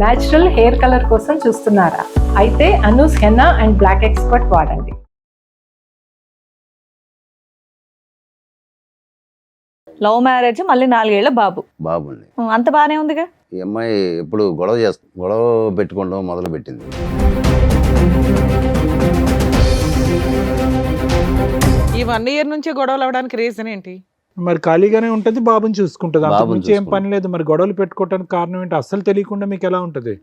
Natural hair colour కోసం చూస్తున్నారా? అయితే Anoo's henna and black expert వాడండి. లవ్ మ్యారేజ్, మళ్ళీ 4 ఏళ్ల బాబు. బాబుండి. అంత బానే ఉందిగా. ఈ అమ్మాయి ఎప్పుడు గొడవ పెట్టుకోవడం మొదలు పెట్టింది. ఈ 1 ఇయర్ నుంచే గొడవలు అవడానికి రీజన్ ఏంటి? మరి ఖాళీగానే ఉంటుంది, బాబుని చూసుకుంటుంది, అంతకు బాబుని మించి ఏం పని చూసుకుంటుంది. లేదు. మరి గొడవలు పెట్టుకోవడానికి కారణం ఏంటి? అస్సలు తెలియకుండా మీకు ఎలా ఉంటుంది?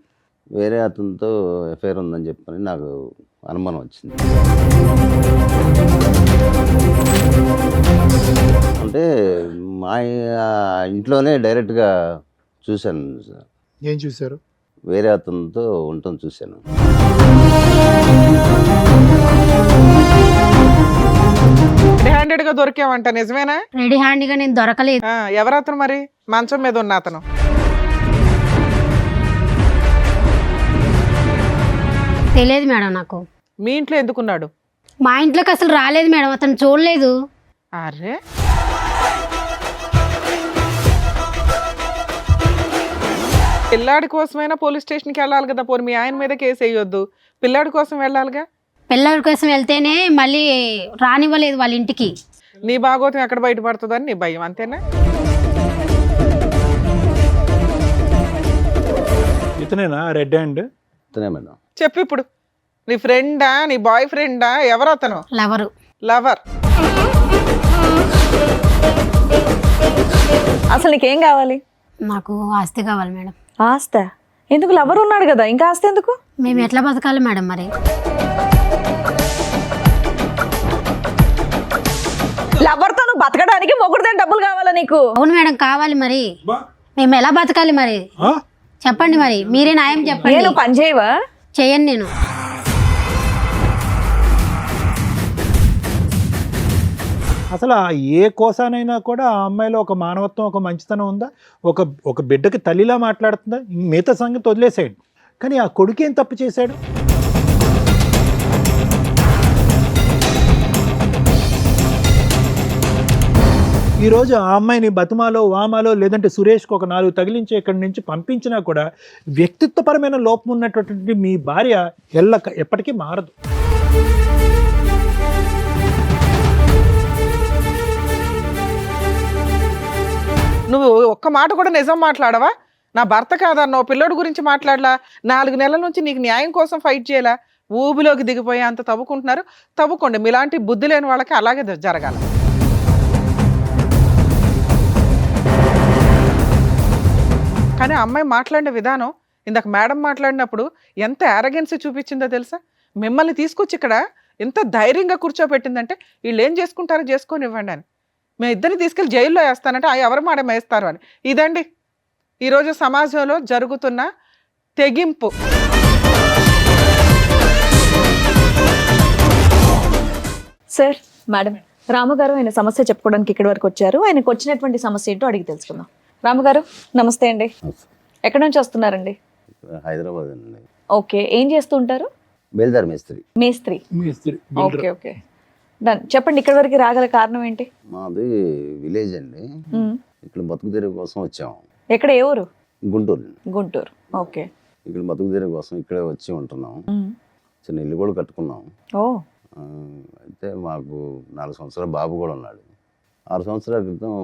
వేరే అతనితో ఎఫ్ఐఆర్ ఉందని చెప్పని నాకు అనుమానం వచ్చింది. అంటే మా ఇంట్లోనే డైరెక్ట్గా చూశాను సార్. ఏం చూశారు? వేరే అతనితో ఉండటం చూశాను. రెడీ హ్యాండెడ్ గా దొరికావంట, నిజమేనా? రెడీ హ్యాండ్గా నేను దొరకలేదు. ఎవరు అతను మరి? మంచం మీద ఉన్న అతను. తెలియదు మేడం నాకు. మీ ఇంట్లో ఎందుకున్నాడు? మా ఇంట్లోకి అసలు రాలేదు మేడం, అతను చూడలేదు. అరే, పిల్లాడి కోసమైనా పోలీస్ స్టేషన్కి వెళ్ళాలి కదా. పోనీ మీ ఆయన మీద కేసు వేయొద్దు, పిల్లాడి కోసం వెళ్ళాలిగా. పిల్లల కోసం వెళ్తేనే మళ్ళీ రానివ్వలేదు వాళ్ళ ఇంటికి. నీ భాగోతం ఎక్కడ బయటపడుతుందని నీ భయం, అంతేనా? ఇతనేనా రెడ్ హ్యాండ్? ఇతనే మేడం. చెప్పు ఇప్పుడు. నీ ఫ్రెండా, నీ బాయ్ ఫ్రెండా, ఎవరు అతను? లవరు. లవర్. అసలు నీకేం కావాలి? నాకు ఆస్తి కావాలి మేడం. ఆస్త ఎందుకు? లవర్ ఉన్నాడు కదా, ఇంకా ఆస్తి ఎందుకు? మేము ఎట్లా బతకాలి మేడం మరి? లవర్తో నువ్వు బతకడానికి మొగుడుదే డబ్బులు కావాలా నీకు? అవును మేడం, కావాలి. మరి మేము ఎలా బతకాలి మరి? చెప్పండి, మరి మీరే న్యాయం చెప్పండి. నేను పని చేయవా? చేయను నేను. అసలు ఏ కోసానైనా కూడా ఆ అమ్మాయిలో ఒక మానవత్వం, ఒక మంచితనం ఉందా? ఒక బిడ్డకి తల్లిలా మాట్లాడుతుందా? మిగతా సంగతి వదిలేసేయండి, కానీ ఆ కొడుకు ఏం తప్పు చేశాడు? ఈరోజు ఆ అమ్మాయిని బతుమాలో, వామాలో, లేదంటే సురేష్కి ఒక 4 తగిలించి ఇక్కడి నుంచి పంపించినా కూడా వ్యక్తిత్వపరమైన లోపం ఉన్నటువంటి మీ భార్య ఎప్పటికీ మారదు. నువ్వు ఒక్క మాట కూడా నిజం మాట్లాడవా? నా భర్త కాదన్నావు, పిల్లోడి గురించి మాట్లాడలా, 4 నెలల నుంచి నీకు న్యాయం కోసం ఫైట్ చేయాలా? ఊబిలోకి దిగిపోయి అంత తవ్వుకుంటున్నారు. తవ్వుకోండి, మీలాంటి బుద్ధి లేని వాళ్ళకి అలాగే జరగాలి. కానీ అమ్మాయి మాట్లాడిన విధానం, ఇందాక మేడం మాట్లాడినప్పుడు ఎంత యారగెన్సీ చూపించిందో తెలుసా? మిమ్మల్ని తీసుకొచ్చి ఇక్కడ ఎంత ధైర్యంగా కూర్చోబెట్టిందంటే, వీళ్ళు ఏం చేసుకుంటారో చేసుకొని ఇవ్వండి అని. మేము ఇద్దరిని తీసుకెళ్ళి జైల్లో వేస్తానంటే ఎవరు మేడం వేస్తారు అని. ఇదండి ఈరోజు సమాజంలో జరుగుతున్న తెగింపు. సార్, మేడం, రాముగారు ఆయన సమస్య చెప్పుకోవడానికి ఇక్కడి వరకు వచ్చారు. ఆయనకు వచ్చినటువంటి సమస్య ఏంటో అడిగి తెలుసుకుందాం. రాముగారు నమస్తే అండి. ఎక్కడి నుంచి వస్తున్నారండి? హైదరాబాద్ అండి. ఓకే, ఏం చేస్తూ ఉంటారు? బేల్దార్ మేస్త్రి. మేస్త్రి. Okay okay, done. చెప్పండి, ఇక్కడి వరకు రాగల కారణం ఏంటి? మాది విలేజ్ అండి. ఇక్కడ బతుకు తెరువు కోసం వచ్చాము. ఎక్కడ, ఏ ఊరు? గుంటూరు. గుంటూరు. ఓకే. ఇక్కడ బతుకు తెరువు కోసం ఇక్కడే వచ్చి ఉంటున్నాం. చిన్న ఇల్లు కూడా కట్టుకున్నాం. ఓ. అయితే మాకు 4 సంవత్సరాల బాబు కూడా ఉన్నాడు. 6 సంవత్సరాల క్రితం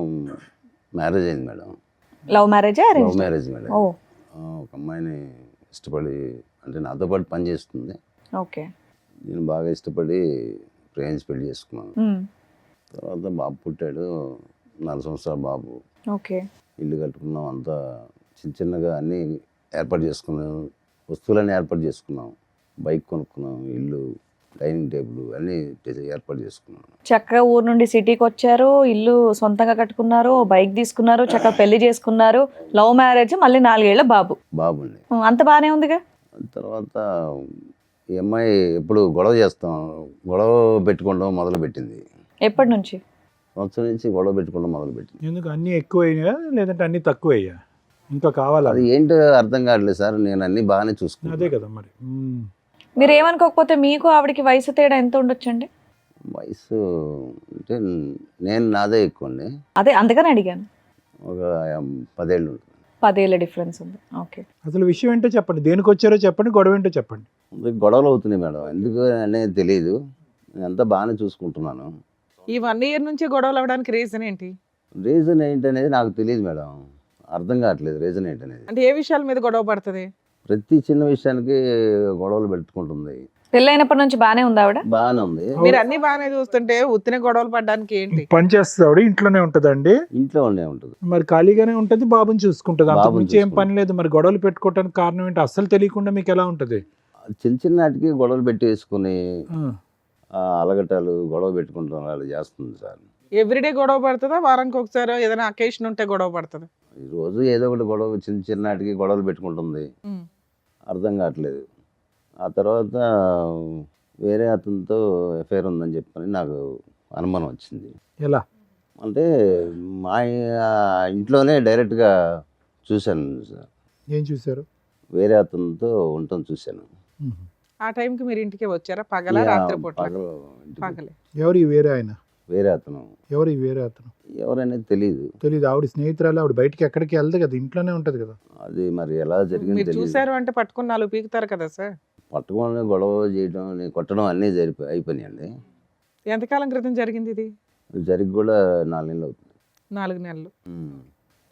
మ్యారేజ్ అయింది madam. Love marriage? Love marriage madam. ఓ. ఒక అమ్మాయిని ఇష్టపడి, అంటే నాతో పాటు పని చేస్తుంది. ఓకే. నేను బాగా ఇష్టపడి ప్రేమించి పెళ్లి చేసుకున్నాను. తర్వాత బాబు పుట్టాడు, 4 సంవత్సరాల బాబు. ఓకే. ఇల్లు కట్టుకున్నాం, అంతా చిన్నగా అన్నీ ఏర్పాటు చేసుకున్నాం, వస్తువులన్నీ ఏర్పాటు చేసుకున్నాం. బైక్ కొనుక్కున్నాం, ఇల్లు, డైనింగ్ టేబుల్ అన్నీ ఏర్పాటు చేసుకున్నాం. చక్కగా ఊరు నుండి సిటీకి వచ్చారు, ఇల్లు సొంతంగా కట్టుకున్నారు, బైక్ తీసుకున్నారు, చక్కగా పెళ్లి చేసుకున్నారు. లవ్ మ్యారేజ్, మళ్ళీ 4 ఏళ్ల బాబు. బాబుండి. అంత బానే ఉందిగా. తర్వాత ఈ అమ్మాయి ఎప్పుడు గొడవ పెట్టుకోవడం మొదలు పెట్టింది. ఎప్పటి నుంచి? సంవత్సరం నుంచి గొడవ పెట్టుకోవడం మొదలు పెట్టింది. ఎందుకు? అన్నీ ఎక్కువయ్యా లేదంటే అన్నీ తక్కువయ్యా? ఇంకా కావాలా? అది ఏంటో అర్థం కావట్లేదు సార్. నేను అన్నీ బాగానే చూసుకున్నాను. అదే కదా మరి. మీరు ఏమనుకోకపోతే మీకు ఆవిడకి వయసు తేడా ఎంత ఉండొచ్చండి? వయసు అంటే నాదే ఎక్కువ అండి. అదే అందుకని అడిగాను. ఒక 10 ఏళ్ళు ఉంటుంది. 10 ఏళ్ళ డిఫరెన్స్ ఉంది. ఓకే. అసలు విషయం ఏంటో చెప్పండి, దేనికి వచ్చారో చెప్పండి, గొడవ ఏంటో చెప్పండి. గొడవలు అవుతున్నాయి మేడం, ఎందుకు అనేది తెలియదు. నేనంతా బాగానే చూసుకుంటున్నాను. ఈ 1 year నుంచి గొడవలు అవ్వడానికి రీజన్ ఏంటి? రీజన్ ఏంటనేది నాకు తెలియదు మేడం, అర్థం కావట్లేదు రీజన్ ఏంటనేది. అంటే ఏ విషయాల మీద గొడవ పడుతుంది? ప్రతి చిన్న విషయానికి గొడవలు పెట్టుకుంటుంది. పెళ్ళైనప్పటి నుంచి బానే ఉంది ఆవిడ? బాగానే ఉంది. మీరు అన్ని బాగానే చూస్తుంటే ఉత్తిన గొడవలు పడడానికి ఏంటి? పని చేస్తుంది ఆవిడ, ఇంట్లోనే ఉంటుందండి. ఇంట్లో ఉండే ఉంటుంది. మరి ఖాళీగానే ఉంటుంది, బాబుని చూసుకుంటుంది, అంతకు బాబుని మించి ఏం పని లేదు. మరి గొడవలు పెట్టుకోవడానికి కారణం ఏంటి అస్సలు తెలియకుండా మీకు ఎలా ఉంటుంది? చిన్న చిన్నటికి గొడవలు పెట్టేసుకుని ఆ, అలగటాలు గొడవ పెట్టుకుంటాం అలా చేస్తుంది సార్. ఎవ్రీడే గొడవ పడుతుందా, వారానికి ఒకసారి ఏదైనా అకేషన్ ఉంటే గొడవ పడుతుందా? ఈ రోజు ఏదో ఒకటి గొడవ, చిన్న చిన్నటికి గొడవలు పెట్టుకుంటుంది, అర్థం కావట్లేదు. ఆ తర్వాత వేరే అతనితో ఎఫ్ఐఆర్ ఉందని చెప్పని నాకు అనుమానం వచ్చింది. ఎలా అంటే మా ఇంట్లోనే డైరెక్ట్గా చూశాను సార్, ఏం చూసారు? వేరే అతనితో ఉండటం చూశాను. ఆ టైంకి మీరు ఇంటికి వచ్చారా? పగల రాత్రిపూట? పగలు ఇంటికి. పగలే. ఎవరు ఈ వేరే ఆయన? వేరే అతను ఎవరు ఈ వేరే అతను? ఎవరనేది తెలియదు. తెలీదు. ఆవిడ స్నేహితురాలు, ఆవిడ బయటికి ఎక్కడికి వెళ్దు కదా, ఇంట్లోనే ఉంటది కదా. అది మరి ఎలా జరిగింది మీరు తెలియదు. చూసారు అంటే పట్టుకుని 4 పీకుతారు కదా సార్. పట్టుకొని గొడవ చేయడం, కొట్టడం అన్నీ అయిపోయినాయండి. ఎంతకాలం క్రితం జరిగింది ఇది? జరిగి కూడా 4 నెలలు అవుతుంది. 4 నెలలు. ఉమ్.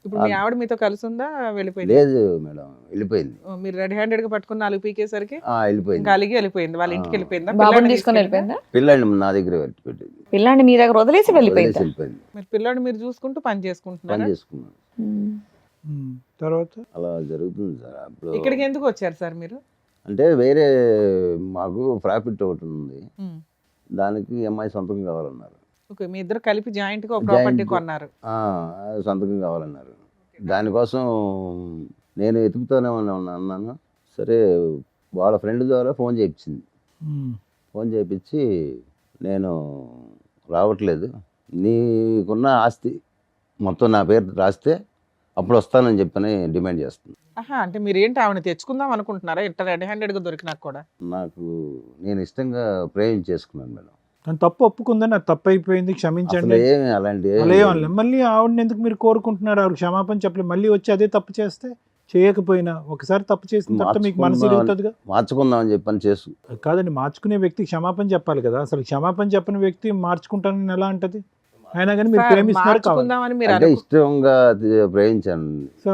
ఇప్పుడు మీ ఆవిడ మీతో కలిసి ఉందా, వెళ్ళిపోయింది? లేదు మేడం, వెళ్ళిపోయింది. మీరు రెడీ హ్యాండెడ్ గా పట్టుకుని 4 పీకేసరికి వెళ్ళిపోయింది. ఇంకా అలిగి వెళ్ళిపోయింది. వాళ్ళ ఇంటికి వెళ్ళిపోయిందా? బాబుని పిల్లాడిని తీసుకొని తీసుకెళ్ళిందా? వెళ్ళిపోయిందా? పిల్లాడిని నా దగ్గర పెట్టింది. పిల్లాన్ని మీ దగ్గర వదిలేసి వెళ్ళిపోయిందా? వెళ్ళిపోయింది. మీరు పిల్లాడిని మీరు చూసుకుంటూ పని పని చేసుకుంటున్నారా? చేసుకున్నాను. తర్వాత అలా జరుగుతుంది సార్. అప్పుడు ఇక్కడికి ఎందుకు వచ్చారు సార్ మీరు? అంటే వేరే మాకు ప్రాఫిట్ ఒకటి ఉంది, ఉమ్. దానికి అమ్మాయి సంతకం కావాలన్నారు. ఓకే, మీ ఇద్దరు కలిపి జాయింట్ గా ఒక ప్రాపర్టీ Joint. కొన్నారు. సంతకం కావాలన్నారు. దానికోసం నేను వెతుకుతూనే అన్నాను. సరే, వాళ్ళ ఫ్రెండ్ ద్వారా ఫోన్ చేయించింది. ఫోన్ చేయించి నేను రావట్లేదు, నీకున్న ఆస్తి మొత్తం నా పేరు రాస్తే అప్పుడు వస్తానని చెప్పని డిమాండ్ చేస్తుంది. ఆహా, అంటే మీరు ఏంటి ఆవిడ తెచ్చుకుందాం అనుకుంటున్నారా? ఇంత రెడీ హ్యాండెడ్ గా దొరికినా కూడా? నేను ఇష్టంగా చేసుకున్నాను మేడం. తను తప్పు ఒప్పుకుందని, అది తప్పు అయిపోయింది, క్షమించండి. అసలు ఏమి అలాంటి అలా ఏమనలే. మళ్ళీ ఆవిడని ఎందుకు మీరు కోరుకుంటున్నారు? ఆవిడ క్షమాపణ చెప్పలేదు, మళ్ళీ వచ్చి అదే తప్పు చేస్తే, చేయకపోయినా ఒకసారి తప్పు చేసిన తర్వాత మీకు మనసు ఇరుగుతుందిగా. మార్చుకుందామని చెప్పని చేసు కాదండి, మార్చుకునే వ్యక్తి క్షమాపణ చెప్పాలి కదా. అసలు క్షమాపణ చెప్పని వ్యక్తి మార్చుకుంటానని ఎలా అంటది? అయినా కానీ మీరు సార్, ప్రేమిస్తున్నారు కావాలి. మార్చుకుందామని మీరు అంటే అనుకు- ఇష్టంగా ప్రేమించాను. సో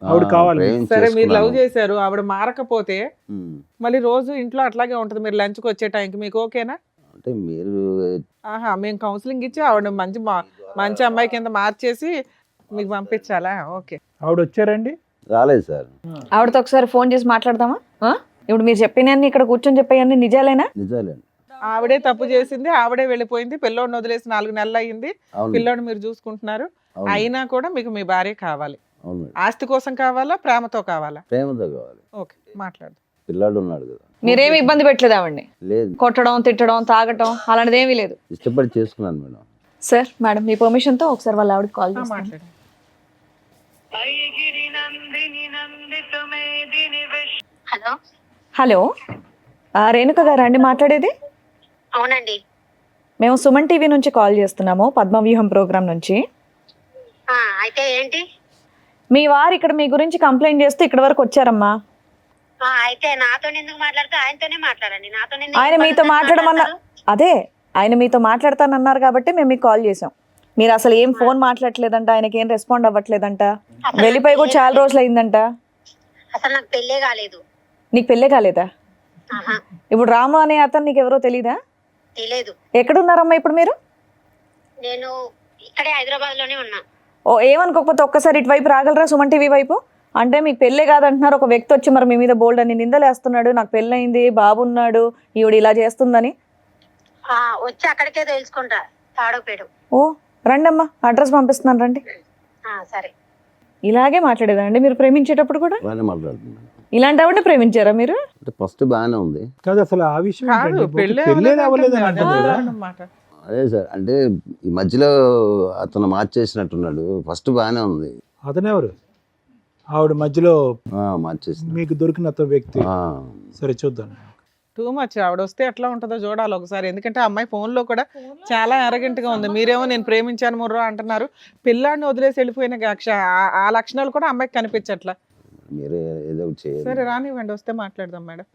ఆవిడ కావాలి. సరే, మీరు లవ్ చేసుకున్నాను. చేశారు, ఆవిడ మారకపోతే ఉమ్. మళ్ళీ రోజు ఇంట్లో అట్లాగే ఉంటది. మీరు లంచ్కి వచ్చే టైంకి మీకు ఓకేనా? అంటే మీరు ఆహా, మేము కౌన్సిలింగ్ ఇచ్చి ఆవిడ మంచి అమ్మాయి కింద మార్చేసి మీకు పంపించాలా? ఓకే. ఆవిడ వచ్చారండి? రాలేదు సార్. ఆవిడతో ఒకసారి ఫోన్ చేసి మాట్లాడదామా? ఇప్పుడు మీరు చెప్పినన్ని ఇక్కడ కూర్చొని చెప్పేయన్ని నిజాలేనా? నిజాలేండి. ఆవిడే తప్పు చేసింది, ఆవిడే వెళ్ళిపోయింది, పిల్లోడిని వదిలేసి 4 నెలలు అయ్యింది, అవును. పిల్లోడిని మీరు చూసుకుంటున్నారు. అవును. అయినా కూడా మీకు మీ భార్య కావాలి. అవును మేడం. ఆస్తి కోసం కావాలా, ప్రేమతో కావాలా? ప్రేమతో కావాలి. ఓకే, మాట్లాడు. పిల్లాడు ఉన్నాడు కదా. మీరేమి ఇబ్బంది పెట్టలేదు ఆవిడ్ని? లేదు, కొట్టడం, తిట్టడం, తాగటం అలాంటిది ఏమీ లేదు? ఇష్టపడి చేసుకున్నాను మేడం. సార్, మేడం మీ పర్మిషన్ తో ఒకసారి వాళ్ళ ఆవిడకి కాల్ చేస్తాను. మాట్లాడు. హలో, హలో, రేణుక గారా అండి మాట్లాడేది? అవునండి. మేము సుమన్ టీవీ నుంచి కాల్ చేస్తున్నాము, పద్మవ్యూహం ప్రోగ్రామ్ నుంచి. అయితే ఏంటి? మీ వారు ఇక్కడ మీ గురించి కంప్లైంట్ చేస్తూ ఇక్కడ వరకు వచ్చారమ్మా. అయితే నాతో ఎందుకు మాట్లాడితే ఆయనతోనే మాట్లాడండి. నాతో ఆయన మీతో మాట్లాడమన్నా, అదే ఆయన మీతో మాట్లాడతానన్నారు కాబట్టి మేము మీకు కాల్ చేసాం. మీరు అసలు ఏం ఫోన్ మాట్లాడలేదంట, ఆయనకి ఏం రెస్పాండ్ అవ్వట్లేదంట, వెళ్ళిపోయి కూడా చాలా రోజులు అయిందంట. అసలు నాకు పెళ్ళే కాలేదు. నీకు పెళ్ళే కాలేదా? ఇప్పుడు రాము అనే అతను నీకు ఎవరో తెలీదా? తెలియదు. ఎక్కడున్నారమ్మా ఇప్పుడు మీరు? నేను ఇక్కడే హైదరాబాద్ లోనే ఉన్నా. ఓ, ఏమనుకోకపోతే ఒక్కసారి ఇటువైపు రాగలరా, సుమన్ టీవీ వైపు? అంటే మీకు పెళ్ళే కాదంటున్నారు, ఒక వ్యక్తి వచ్చి మరి మీ మీద బోల్డ్ అని నిందలేస్తున్నాడు, నాకు పెళ్ళయింది, బాబు ఉన్నాడు, ఈవిడ ఇలా చేస్తుందని. వచ్చి అక్కడికే తెలుసుకుంటా, తాడోపేడు. ఓ రండమ్మా, అడ్రస్ పంపిస్తున్నాను రండి. సరే. ఇలాగే మాట్లాడేదండి మీరు ప్రేమించేటప్పుడు కూడా? బాగానే మాట్లాడుతున్నాను. ఇలాంటి ఆవిడ ప్రేమించారా మీరు? అంటే ఫస్ట్ బాగానే ఉంది. కాదు, అసలు ఆ విషయం కాదు, ఏంటండి? పెళ్ళే పెళ్ళే అవ్వలేదు అవ్వలేదు అని అంటుంది. అంటుంది కదా. అన్నమాట. అదే సార్, అంటే ఈ మధ్యలో అతను మార్చేసినట్టున్నాడు. ఫస్ట్ బాగానే ఉంది. అతనెవరు? ఆవిడ మధ్యలో మార్చేసిన. మీకు దొరికిన అతను వ్యక్తి. సరే చూద్దాం. Too much. ఆవిడ వస్తే ఎట్లా ఉంటుందో చూడాలి ఒకసారి. ఎందుకంటే ఆ అమ్మాయి ఫోన్లో కూడా చాలా arrogant గా ఉంది. మీరేమో నేను ప్రేమించాను ముర్రో అంటున్నారు. పిల్లాడిని వదిలేసి వెళ్ళిపోయిన ఆ లక్షణాలు కూడా అమ్మాయికి కనిపించట్లా. మీరే ఏదో ఒకటి చేయాలి. సరే రానివ్వండి, వస్తే మాట్లాడదాం మేడం.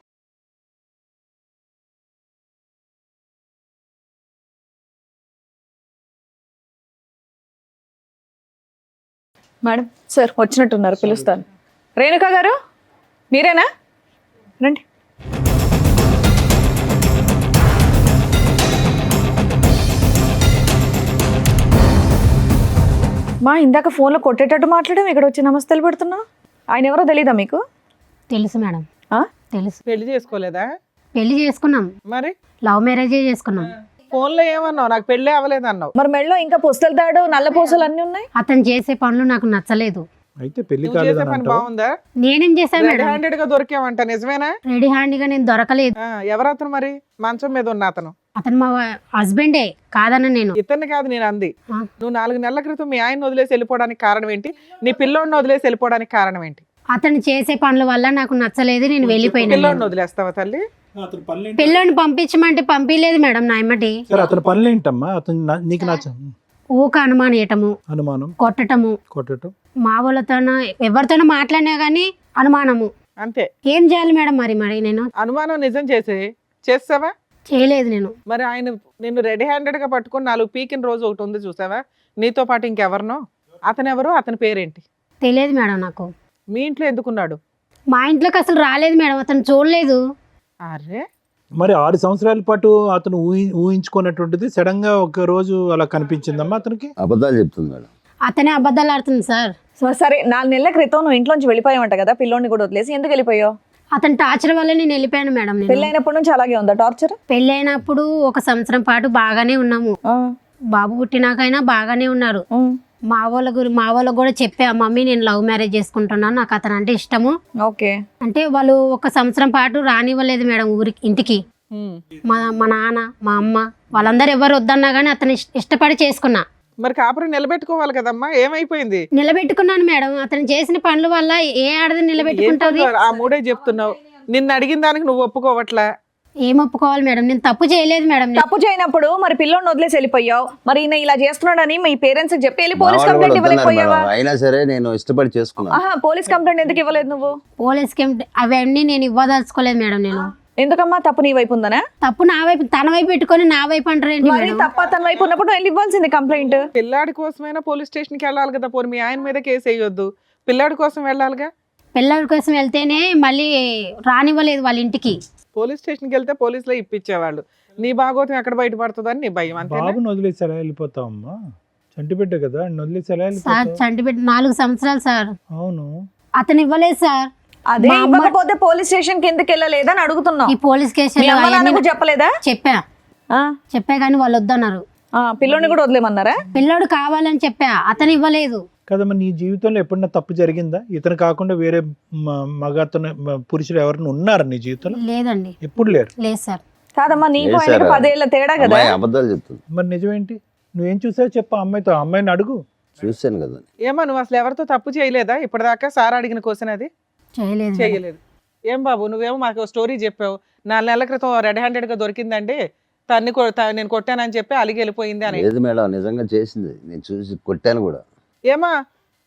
మేడం సార్ వచ్చినట్టున్నారు, పిలుస్తాను. రేణుకా గారు మీరేనా? రండి. మా ఇందాక ఫోన్లో కొట్టేటట్టు మాట్లాడాం, ఇక్కడ వచ్చి నమస్తేలు పెడుతున్నావు. ఆయన ఎవరో తెలీదా మీకు? తెలుసు మేడం, ఆ? తెలుసు. పెళ్లి చేసుకోలేదా? పెళ్లి చేసుకున్నాం, మరి లవ్ మ్యారేజే చేసుకున్నాం. ఫోన్లో ఏమన్నావు? నాకు పెళ్ళే అవ్వలేదు అన్నావు. మరి మెడలో ఇంకా పుస్తల తాడు నల్ల పూసలు అన్నీ ఉన్నాయి. అతను చేసే పనులు నాకు నచ్చలేదు. అయితే పెళ్లి నువ్వు చేసే కాలేదని పని అంటావు. బాగుందా? నేనేం చేశాను రెడ్ మేడం? హ్యాండెడ్ గా దొరికావంట, నిజమేనా? రెడీ హ్యాండ్గా నేను దొరకలేదు. ఎవరు అతను మరి? మంచం మీద ఉన్న అతను అతను మా హస్బెండే కాదన్న నేను. ఇతన్ని కాదు నేను అంది. ఆ. నువ్వు 4 నెలల క్రితం మీ ఆయన వదిలేసి వెళ్ళిపోవడానికి కారణం ఏంటి? నీ పిల్లోడిని వదిలేసి వెళ్ళిపోవడానికి కారణం ఏంటి? అతను చేసే పనుల వల్ల నాకు నచ్చలేదు, నేను వెళ్ళిపోయినా. పిల్లోడిని వదిలేస్తావా తల్లి? అతని పనులు పిల్లోని పంపించమంటే పంపించలేదు మేడం నా ఎమ్మటి. సరే అతని పనులు ఏంటమ్మా? అతను నీకు నచ్చ ఊక అనుమానియటము, అనుమానం, కొట్టటము, కొట్టడం. మా వాళ్ళతోనో ఎవరితోనో మాట్లాడినా కానీ అనుమానము. అంతే. ఏం చేయాలి మేడం మరి మరి నేను? అనుమానం నిజం చేసావా? చేయలేదు నేను. మరి ఆయన నిన్ను రెడీ హ్యాండెడ్ గా పట్టుకొని 4 పీకిన రోజు ఒకటి ఉంది చూసావా? నీతో పాటు ఇంకెవరినో? అతను ఎవరు? అతని పేరేంటి? తెలియదు మేడం నాకు. మీ ఇంట్లో ఎందుకున్నాడు? మా ఇంట్లోకి అసలు రాలేదు మేడం, అతను చూడలేదు. అరే మరి 6 సంవత్సరాల పాటు అతను ఊహించుకున్నటువంటిది సడన్ గా ఒక రోజు అలా కనిపించిందమ్మా అతనికి. అబద్ధాలు చెప్తుంది మేడం. అతనే అబద్ధాలు ఆడుతుంది సార్. సరే 4 నెలల క్రితం నువ్వు ఇంట్లోంచి వెళ్ళిపోయావంట కదా, పిల్లోని కూడా వదిలేసి. ఎందుకు వెళ్ళిపోయావు? అతని టార్చర్ వల్ల నేను వెళ్ళిపోయాను మేడం. నేను పెళ్ళైనప్పటి నుంచి అలాగే ఉందా టార్చర్? పెళ్ళైనప్పుడు 1 సంవత్సరం పాటు బాగానే ఉన్నాము. బాబు పుట్టినాకైనా బాగానే ఉన్నారు. మా వాళ్ళకు కూడా చెప్పా, మమ్మీ నేను లవ్ మ్యారేజ్ చేసుకుంటున్నాను, నాకు అతను అంటే ఇష్టము. ఓకే. అంటే వాళ్ళు 1 సంవత్సరం పాటు రానివ్వలేదు మేడం ఇంటికి. మా నాన్న, మా అమ్మ వాళ్ళందరూ ఎవరు వద్దన్నా కానీ అతను ఇష్టపడి చేసుకున్నా. మరి కాపురం నిలబెట్టుకోవాలి కదమ్మా, ఏమైపోయింది? నిలబెట్టుకున్నాను మేడం. అతను చేసిన పనుల వల్ల ఏ ఆడది నిలబెట్టుకుంటుంది? ఆ మూడే చెప్తున్నావు. నిన్ను అడిగిన దానికి నువ్వు ఒప్పుకోవట్లా. ఏం ఒప్పుకోవాలి మేడం? నేను తప్పు చేయలేదు మేడం. తప్పు చేయనప్పుడు మరి పిల్లోని వదిలేసి వెళ్ళిపోయావు. మరి ఈయన ఇలా చేస్తున్నాడని మీ పేరెంట్స్ చెప్పి వెళ్ళి మా పోలీస్ వాళ్ళు కూడా కంప్లైంట్ వద్దన్నారు ఇవ్వలేకపోయావా? మేడం. అయినా సరే నేను ఇష్టపడి చేసుకున్నాను. పోలీస్ కంప్లైంట్ ఎందుకు ఇవ్వలేదు నువ్వు? పోలీస్కి అవన్నీ నేను ఇవ్వదలుచుకోలేదు మేడం. నేను ఎందుకమ్మా? తప్పు నీ వైపు ఉందనా? తప్పు నా వైపు, తన వైపు పెట్టుకొని నా వైపు అంటారు ఏంటి మరి మేడం? తప్ప తన వైపు ఉన్నప్పుడు వెళ్ళి ఇవ్వాల్సింది కంప్లైంట్. పిల్లాడి కోసమైనా పోలీస్ స్టేషన్కి వెళ్ళాలి కదా. పోనీ మీ ఆయన మీద కేసు వేయొద్దు, పిల్లాడి కోసం వెళ్ళాలిగా. పిల్లల కోసం వెళ్తేనే మళ్ళీ రానివ్వలేదు వాళ్ళ ఇంటికి. పోలీస్ స్టేషన్కి వెళ్తే పోలీసులో ఇప్పించేవాళ్ళు. నీ భాగోతం ఎక్కడ బయటపడుతుందని నీ భయం. అంతే. బాబుని వదిలేసి ఎలా వెళ్ళిపోతావమ్మా? చంటిబిడ్డ కదా, వదిలేసి ఎలా సార్ వెళ్ళిపోతావు? చంటిబెట్టి 4 సంవత్సరాలు సార్. అవును. అతను ఇవ్వలేదు సార్. అదే మా అమ్మ- ఇవ్వకపోతే పోలీస్ స్టేషన్ కి ఎందుకు వెళ్ళలేదని అడుగుతున్నావు. ఈ పోలీస్ మీ కేసులో అమ్మ అవన్నీ నాన్నకు చెప్పలేదా? చెప్పా కానీ వాళ్ళు వద్దన్నారు. పిల్లోని కూడా వదిలేమన్నారా? పిల్లోడు కావాలని చెప్పా, అతను ఇవ్వలేదు. కదమ్మా, నీ జీవితంలో ఎప్పుడన్నా తప్పు జరిగిందా? ఇతను కాకుండా వేరే మగతను పురుషులు ఎవరైనా ఉన్నారా నీ జీవితంలో? లేదండి, ఎప్పుడు లేరు. లేదు సార్. కాదమ్మా, నీకు లేదు ఆయనకు సార్. 10 ఏళ్ల తేడా కదా. అమ్మాయి అబద్ధాలు చెప్తుంది. మరి నిజమేంటి? నువ్వేం చూసావు చెప్పు అమ్మాయితో. అమ్మాయిని అడుగు. చూశాను కదా. ఏమో నువ్వు అసలు ఎవరితో తప్పు చేయలేదా ఇప్పటిదాకా? సార్ అడిగిన క్వశ్చన్ అది చేయలేదు మేడం. చేయలేదు. ఏం బాబు నువ్వేమో మాకు స్టోరీ చెప్పావు. 4 నెలల క్రితం రెడ్ హ్యాండెడ్ గా దొరికిందండి, నేను కొట్టానని చెప్పి అలిగి వెళ్ళిపోయింది అని. లేదు మేడం, నిజంగా చేసింది. నేను చూసి కొట్టాను కూడా. ఏమా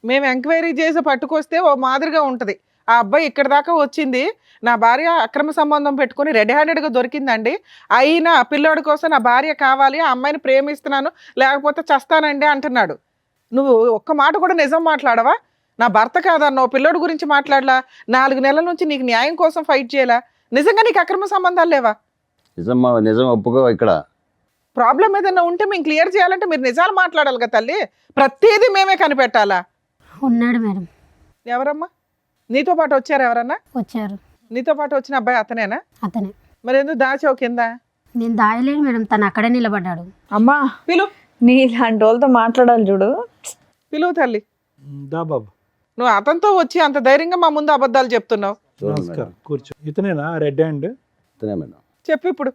మేము ఎంక్వైరీ చేసి పట్టుకొస్తే ఓ మాదిరిగా ఉంటది. ఆ అబ్బాయి ఇక్కడ దాకా వచ్చింది, నా భార్య అక్రమ సంబంధం పెట్టుకుని రెడ్ హ్యాండెడ్ గా దొరికిందండి, అయినా ఆ పిల్లోడి కోసం నా భార్య కావాలి, ఆ అమ్మాయిని ప్రేమిస్తున్నాను లేకపోతే చస్తానండి అంటున్నాడు. నువ్వు ఒక్క మాట కూడా నిజం మాట్లాడవా? నా భర్త కాదన్నావు, పిల్లోడి గురించి మాట్లాడలా, 4 నెలల నుంచి నీకు న్యాయం కోసం ఫైట్ చేయాలా? నిజంగా నీకు అక్రమ సంబంధాలు లేవా? నిజం ఒప్పుకో. ఇక్కడ ప్రాబ్లం ఏదైనా ఉంటే మేము క్లియర్ చేయాలంటే మీరు నిజాలు మాట్లాడాలి కదా తల్లి. ప్రతిదీ మేమే కనిపెట్టాలా? ఉన్నాడు మేడం. ఎవరమ్మా? నీతో పాటు వచ్చారు ఎవరన్నా? వచ్చారు. నీతో పాటు వచ్చిన అబ్బాయి అతనేనా? అతనే. మరి ఎందుకు దాచావు కింద? నేను దాయలేను మేడం, తను అక్కడే నిలబడ్డాడు. అమ్మా, పిలు నీ ఇలాంటి వాళ్ళతో మాట్లాడాలి చూడు. పిలువు తల్లి. దా బాబు. నువ్వు అతనితో వచ్చి అంత ధైర్యంగా మా ముందు అబద్ధాలు చెప్తున్నావు. చూడండి నమస్కారం, మేడం. కూర్చో. ఇతనేనా రెడ్ హ్యాండ్? ఇతనే మేడం. చెప్పు ఇప్పుడు.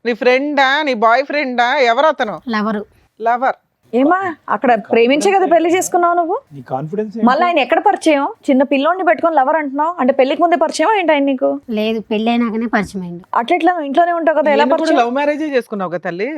నీ ఫ్రెండా, నీ బాయ్ ఫ్రెండా, ఎవరు అతను? లవరు. లవర్. ఏమా అక్కడ ప్రేమించే కదా పెళ్లి చేసుకున్నావు నువ్వు? నీ కాన్ఫిడెన్స్ మళ్ళీ ఆయన ఎక్కడ పరిచయం? చిన్న పిల్లోడిని పెట్టుకొని లవర్ అంటున్నావు అంటే పెళ్లికి ముందే పరిచయం ఏంటి ఆయన నీకు? లేదు పెళ్ళి అయినాకనే పరిచయం అయింది. అట్లా నువ్వు ఇంట్లోనే ఉంటావు కదా, ఎలా పరిచయం? లవ్ మ్యారేజే చేసుకున్నావు కదా తల్లి,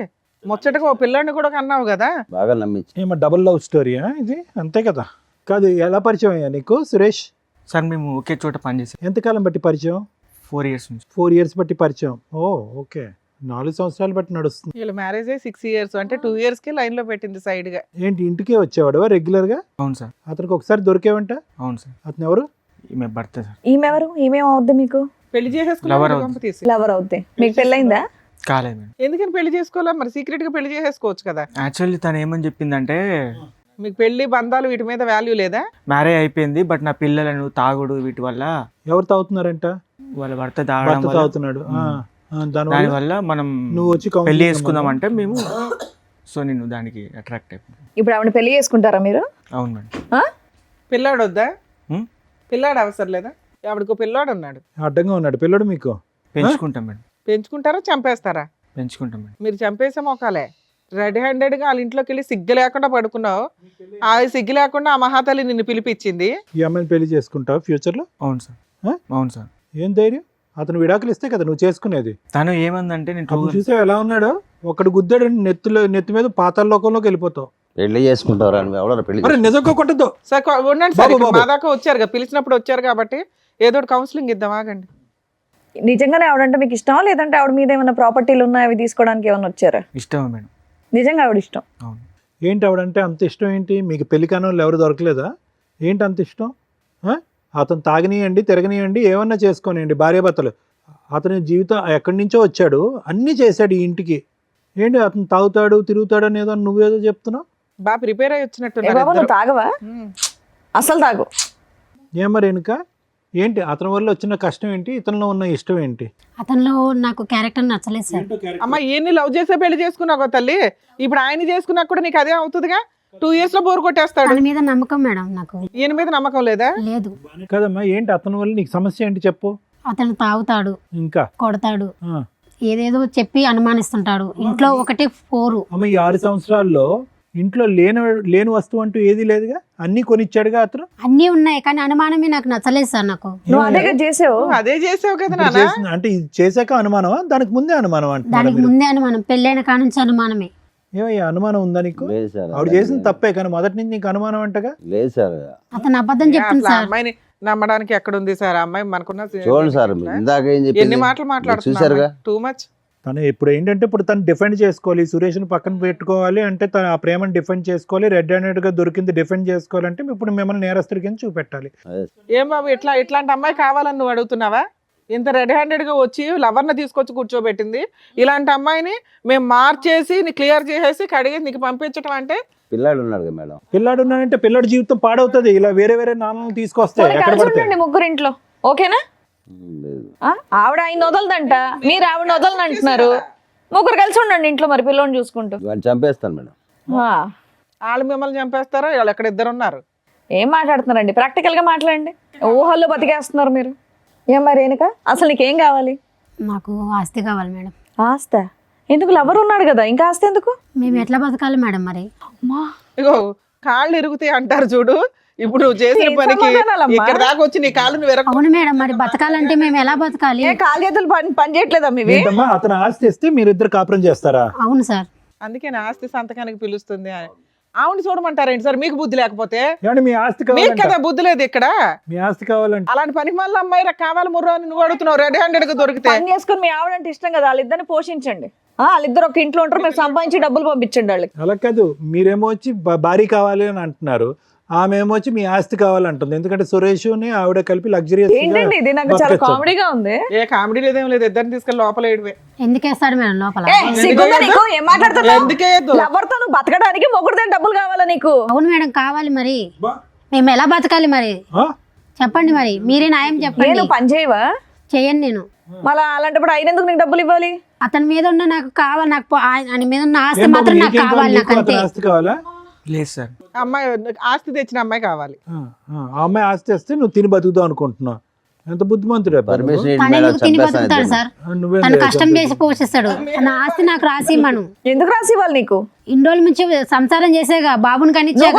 ముచ్చటగా ఓ పిల్లాడిని కూడా కన్నావు కదా. బాగా నమ్మించి ఏమో డబుల్ లవ్ స్టోరీయా ఇది? అంతే కదా. కాదు, ఎలా పరిచయం అయ్యా నీకు సురేష్? సార్ మేము ఒకే చోట పనిచేసాం ఎంతకాలం బట్టి పరిచయం? 4 years నుంచి. 4 years బట్టి పరిచయం. ఓ ఓకే, 4 సంవత్సరాలు బట్టి నడుస్తుంది. వీళ్ళ మ్యారేజ్ 6 years, అంటే 2 years కి లైన్ లో పెట్టింది సైడ్ గా. ఏంటి ఇంటికే వచ్చేవాడు రెగ్యులర్ గా? అవును సార్. అతనికి ఒకసారి దొరికేవంట. అవును సార్. అతను ఎవరు? ఈమె భర్త సార్. ఈమెవరు? ఈమెమవుద్ది మీకు? పెళ్లి Lover చేసేసుకున్నావు అవుతుంది. గంప తీసి. లవర్ అవుద్ది. మీకు పెళ్ళైందా? కాలేదు మేడం. ఎందుకని పెళ్లి చేసుకోవాలా మరి? సీక్రెట్ గా పెళ్లి చేసేసుకోవచ్చు కదా. యాక్చువల్లీ తను ఏమని చెప్పిందంటే మీకు పెళ్లి బంధాలు వీటి మీద వాల్యూ లేదా? మ్యారేజ్ అయిపోయింది బట్ నా పిల్లలను తాగుడు వీటి వల్ల ఎవరు తాగుతున్నారంట? వాళ్ళ భర్త తాగడం భర్త వల్ల తాగుతున్నాడు. దానివల్ల దానివల్ల మనం నువ్వు వచ్చి పెళ్లి counseling చేసుకుందాం అంటే మేము సో నేను దానికి అట్రాక్ట్ అయిపోయాను. ఇప్పుడు ఆవిడ పెళ్లి చేసుకుంటారా మీరు? అవును మేడం. ఆ? పిల్లాడు వద్దా? హ్మ్? పిల్లాడు అవసరం లేదా? ఆవిడకు పిల్లాడు ఉన్నాడు, అడ్డంగా ఉన్నాడు పిల్లడు మీకు. పెంచుకుంటాం మేడం. పెంచుకుంటారా చంపేస్తారా? పెంచుకుంటాం మేడం. మీరు చంపేసే మొక్కలే. రెడ్ హ్యాండెడ్ గా వాళ్ళ ఇంట్లోకి వెళ్ళి సిగ్గు లేకుండా పడుకున్నావు. ఆ సిగ్గు లేకుండా ఆ మహాతల్లి నిన్ను పిలిపించింది. ఈ అమ్మాయిని పెళ్లి చేసుకుంటావు ఫ్యూచర్ లో? అవును సార్. ఆ? అవును సార్. ఏం ధైర్యం? అతను విడాకులు ఇస్తే కదా నువ్వు చేసుకునేది. తను ఏమందంటే నేను అప్పుడు చూసావు ఎలా ఉన్నాడో? ఒకడు గుద్దాడు నెత్తి మీద పాతాళ లోకంలోకి వెళ్ళిపోతావు. పెళ్లి చేసుకుంటారా నువ్వు? ఎవడన్నా పెళ్లి మరి నిజంగా కొట్టద్దు. సార్ ఉండండి సార్, బాబు, ఇక్కడ బాబు. మా దాకా వచ్చారు కదా, పిలిచినప్పుడు వచ్చారు కాబట్టి ఏదో ఒకటి కౌన్సిలింగ్ ఇద్దాం, ఆగండి. నిజంగానే ఆవిడంటే మీకు ఇష్టమా, లేదంటే ఆవిడ మీద ఏమైనా ప్రాపర్టీలు ఉన్నాయి అవి తీసుకోవడానికి ఏమైనా వచ్చారా? ఇష్టమే మేడం. నిజంగా ఆవిడ ఇష్టం. అవును. ఏంటి ఆవిడంటే అంత ఇష్టం ఏంటి మీకు? పెళ్లి కాని వాళ్ళు ఎవరు దొరకలేదా? ఏంటి అంత ఇష్టం? అతను తాగనియండి తిరగనియండి ఏమన్నా చేసుకోనియండి, భార్యాభర్తలు. అతని జీవితం ఎక్కడి నుంచో వచ్చాడు, అన్నీ చేశాడు ఈ ఇంటికి. ఏంటి అతను తాగుతాడు తిరుగుతాడు అనేదో నువ్వేదో చెప్తున్నావు. బాగా ప్రిపేర్ అయ్యి ఏ వచ్చినట్టున్నారు బాబు, ఇద్దరు. నువ్వు తాగవా? ఉమ్. అసలు తాగు. ఏం మరి వెనుక ఏంటి? అతని వల్ల వచ్చిన కష్టం ఏంటి? ఇతనిలో ఉన్న ఇష్టం ఏంటి? అతనిలో నాకు క్యారెక్టర్ నచ్చలేదు సార్. అమ్మ ఈయన్ని లవ్ చేసే పెళ్లి చేసుకున్నావు తల్లి, ఇప్పుడు ఆయన చేసుకున్నా కూడా నీకు అదే అవుతుందిగా. 2 years లో బోర్ కొట్టేస్తాడు. తన మీద నమ్మకం మేడం నాకు ఈయన మీద నమ్మకం లేదా? లేదు. కదమ్మా, ఏంటి అతని వల్ల నీకు సమస్య ఏంటి చెప్పు. అతను తాగుతాడు, ఇంకా కొడతాడు, ఆ. ఏదేదో చెప్పి అనుమానిస్తుంటాడు. ఇంట్లో ఒకటే 4. అమ్మ ఈ 6 సంవత్సరాల్లో ఇంట్లో లేని వస్తువు అంటూ ఏది లేదుగా, అన్నీ కొనిచ్చాడుగా అతను. అన్నీ ఉన్నాయి కానీ అనుమానమే నాకు నచ్చలేదు సార్. నాకు నువ్వు అదే కదా చేసావు. నువ్వు అదే చేసావు కదా ఇప్పుడు నాన్న. చేసిన- అంటే ఇది చేశాక అనుమానమా? దానికి ముందే అనుమానం అంటున్నారా దానికి మీరు? ముందే అనుమానం, పెళ్ళైన కాడ నుంచి అనుమానమే. ఏమయ్యా అనుమానం ఉందా నీకు? లేదు సార్. ఆవిడ చేసిన తప్పే కానీ మొదటి నుంచి నీకు అనుమానం అంటగా. లేదు సార్. అతను అబద్ధం చెప్తుంది అసలు ఆ సార్. అమ్మాయిని నమ్మడానికి ఎక్కడ ఉంది సార్? ఆ అమ్మాయి మనకున్న చూడండి సార్, ఇందాక ఏం ఎన్ని చెప్పింది మాటలు చూసారుగా. మాట్లాడుతున్నారు, టూ మచ్. తను ఇప్పుడు ఏంటంటే ఇప్పుడు తను డిఫెండ్ చేసుకోవాలి, సురేష్ని పక్కన పెట్టుకోవాలి అంటే తను ఆ ప్రేమను డిఫెండ్ చేసుకోవాలి, రెడ్ హ్యాండెడ్ గా దొరికింది డిఫెండ్ చేసుకోవాలంటే ఇప్పుడు మిమ్మల్ని నేరస్తుడి కింద చూపెట్టాలి. ఏం బాబు ఇట్లాంటి అమ్మాయి కావాలని నువ్వు అడుగుతున్నావా? ఇంత రెడ్ హ్యాండెడ్ గా వచ్చి లవర్ని తీసుకొచ్చి కూర్చోబెట్టింది. ఇలాంటి అమ్మాయిని మేము మార్చేసి నీ క్లియర్ చేసేసి కడిగి నీకు పంపించడం అంటే? పిల్లాడు ఉన్నాడు కదా మేడం. పిల్లాడు ఉన్నాడంటే పిల్లాడి జీవితం పాడవుతుంది ఇలా వేరే వేరే నాన్నలు తీసుకొస్తే. పోనీ ఎక్కడ కలిసి పడితే ఉండండి ముగ్గురు ఇంట్లో, ఓకేనా? లేదు. ఆ? ఆవిడ ఆయన వదలదంట, మీరు ఆవిడ వదలని అంటున్నారు. ముగ్గురు కలిసి ఉండండి ఇంట్లో మరి పిల్లోని చూసుకుంటూ. వాడిని చంపేస్తాను మేడం. ఆ. వాళ్ళు మిమ్మల్ని చంపేస్తారా? వాళ్ళు ఎక్కడ ఇద్దరు ఉన్నారు. ఏం మాట్లాడుతున్నారండి? ప్రాక్టికల్ గా మాట్లాడండి. ఊహల్లో బతికేస్తున్నారు మీరు. ఏం మరి రేణుక, అసలు నీకేం కావాలి? నాకు ఆస్తి కావాలి మేడం. ఆస్త ఎందుకు? లవర్ ఉన్నాడు కదా, ఇంకా ఆస్తి ఎందుకు? మేము ఎట్లా బతకాలి మేడం మరి? అమ్మా, ఇగో కాళ్ళు ఇరుగుతాయి అంటారు చూడు. ఇప్పుడు నువ్వు చేసిన ఏం పనికి సమాధానాలమ్మా? ఇక్కడ దాకా వచ్చి నీ కాళ్ళు నువ్వు అవును మేడం, మరి బతకాలంటే మేము ఎలా బతకాలి? ఏ కాలు చేతులు పని చేయట్లేదా మీవి? ఏంటమ్మా అతను ఆస్తి ఇస్తే మీరిద్దరు కాపురం చేస్తారా? అవును సార్. అందుకే నా ఆస్తి సంతకానికి పిలుస్తుంది. ఆవిడ చూడమంటారేంటి సార్? మీకు బుద్ధి లేకపోతే? ఏమంటే మీ ఆస్తి మీకు కావాలంట. కదా బుద్ధి లేదు ఇక్కడ. మీ ఆస్తి కావాలంటే అలాంటి పనికి మళ్ళీ అమ్మాయి కావాలి ముర్రో అని నువ్వు అడుగుతున్నావు. రెడ్ హ్యాండెడ్ గా దొరికితే పని చేసుకుని మీ ఆవిడంటే ఇష్టం కదా, వాళ్ళిద్దరిని పోషించండి. వాళ్ళిద్దరు ఒక ఇంట్లో ఉంటారు, మీరు సంపాదించి డబ్బులు పంపించండి వాళ్ళకి. అలా కాదు, మీరేమో వచ్చి భారీ కావాలి అని అంటున్నారు, ఆమె ఏమో వచ్చి మీ ఆస్తి కావాలంటుంది. ఎందుకంటే సురేష్ ఆవిడ కలిపి లగ్జరియస్ ఏంటండి ఇది? నాకు చాలా కామెడీగా ఉంది. ఏ కామెడీ లేదేం లేదు, ఇద్దరిని తీసుకెళ్ళి లోపల వేయడమే. ఎందుకేస్తాడు మేడం లోపల? ఏ, సిగ్గుందా నీకు? ఏం మాట్లాడుతున్నావు? ఎందుకేయద్దు? లవర్ తో నువ్వు బతకడానికి మొగుడు దగ్గర డబ్బులు కావాలా నీకు? అవును మేడం కావాలి. మరి మేము ఎలా బతకాలి మరి? చెప్పండి మరి, మీరే న్యాయం చెప్పండి. నేను పని చేయవా? చెయ్యను నేను. మళ్ళా అలాంటిప్పుడు అయినందుకు నీకు డబ్బులు ఇవ్వాలి? అతని మీద ఉన్న నాకు కావాలి, నాకు ఆయన మీద ఉన్న ఆస్తి మాత్రం నాకు కావాలి, నాకు అంతే. ఆస్తి కావాలా? లేదు సార్. అమ్మాయి ఆస్తి తెచ్చిన అమ్మాయి కావాలి. ఆ అమ్మాయి ఆస్తి వస్తే నువ్వు తిని బతుకుతావు అనుకుంటున్నావు. ఎంత బుద్ధిమంతుడే అబ్బా నువ్వు. పర్మిషన్ తను ఎందుకు తిని బతుకుతాడు చంపేస్తాను సార్? నువ్వేం తను లేదు, కష్టం చేసి పోషిస్తాడు. నా ఆస్తి నాకు రాసి ఇమ్మను. ఎందుకు రాసి ఇవ్వాలి నీకు? ఇన్ని రోజుల నుంచి సంసారం చేసేగా, బాబుని నువ్వు కనిచ్చాగా.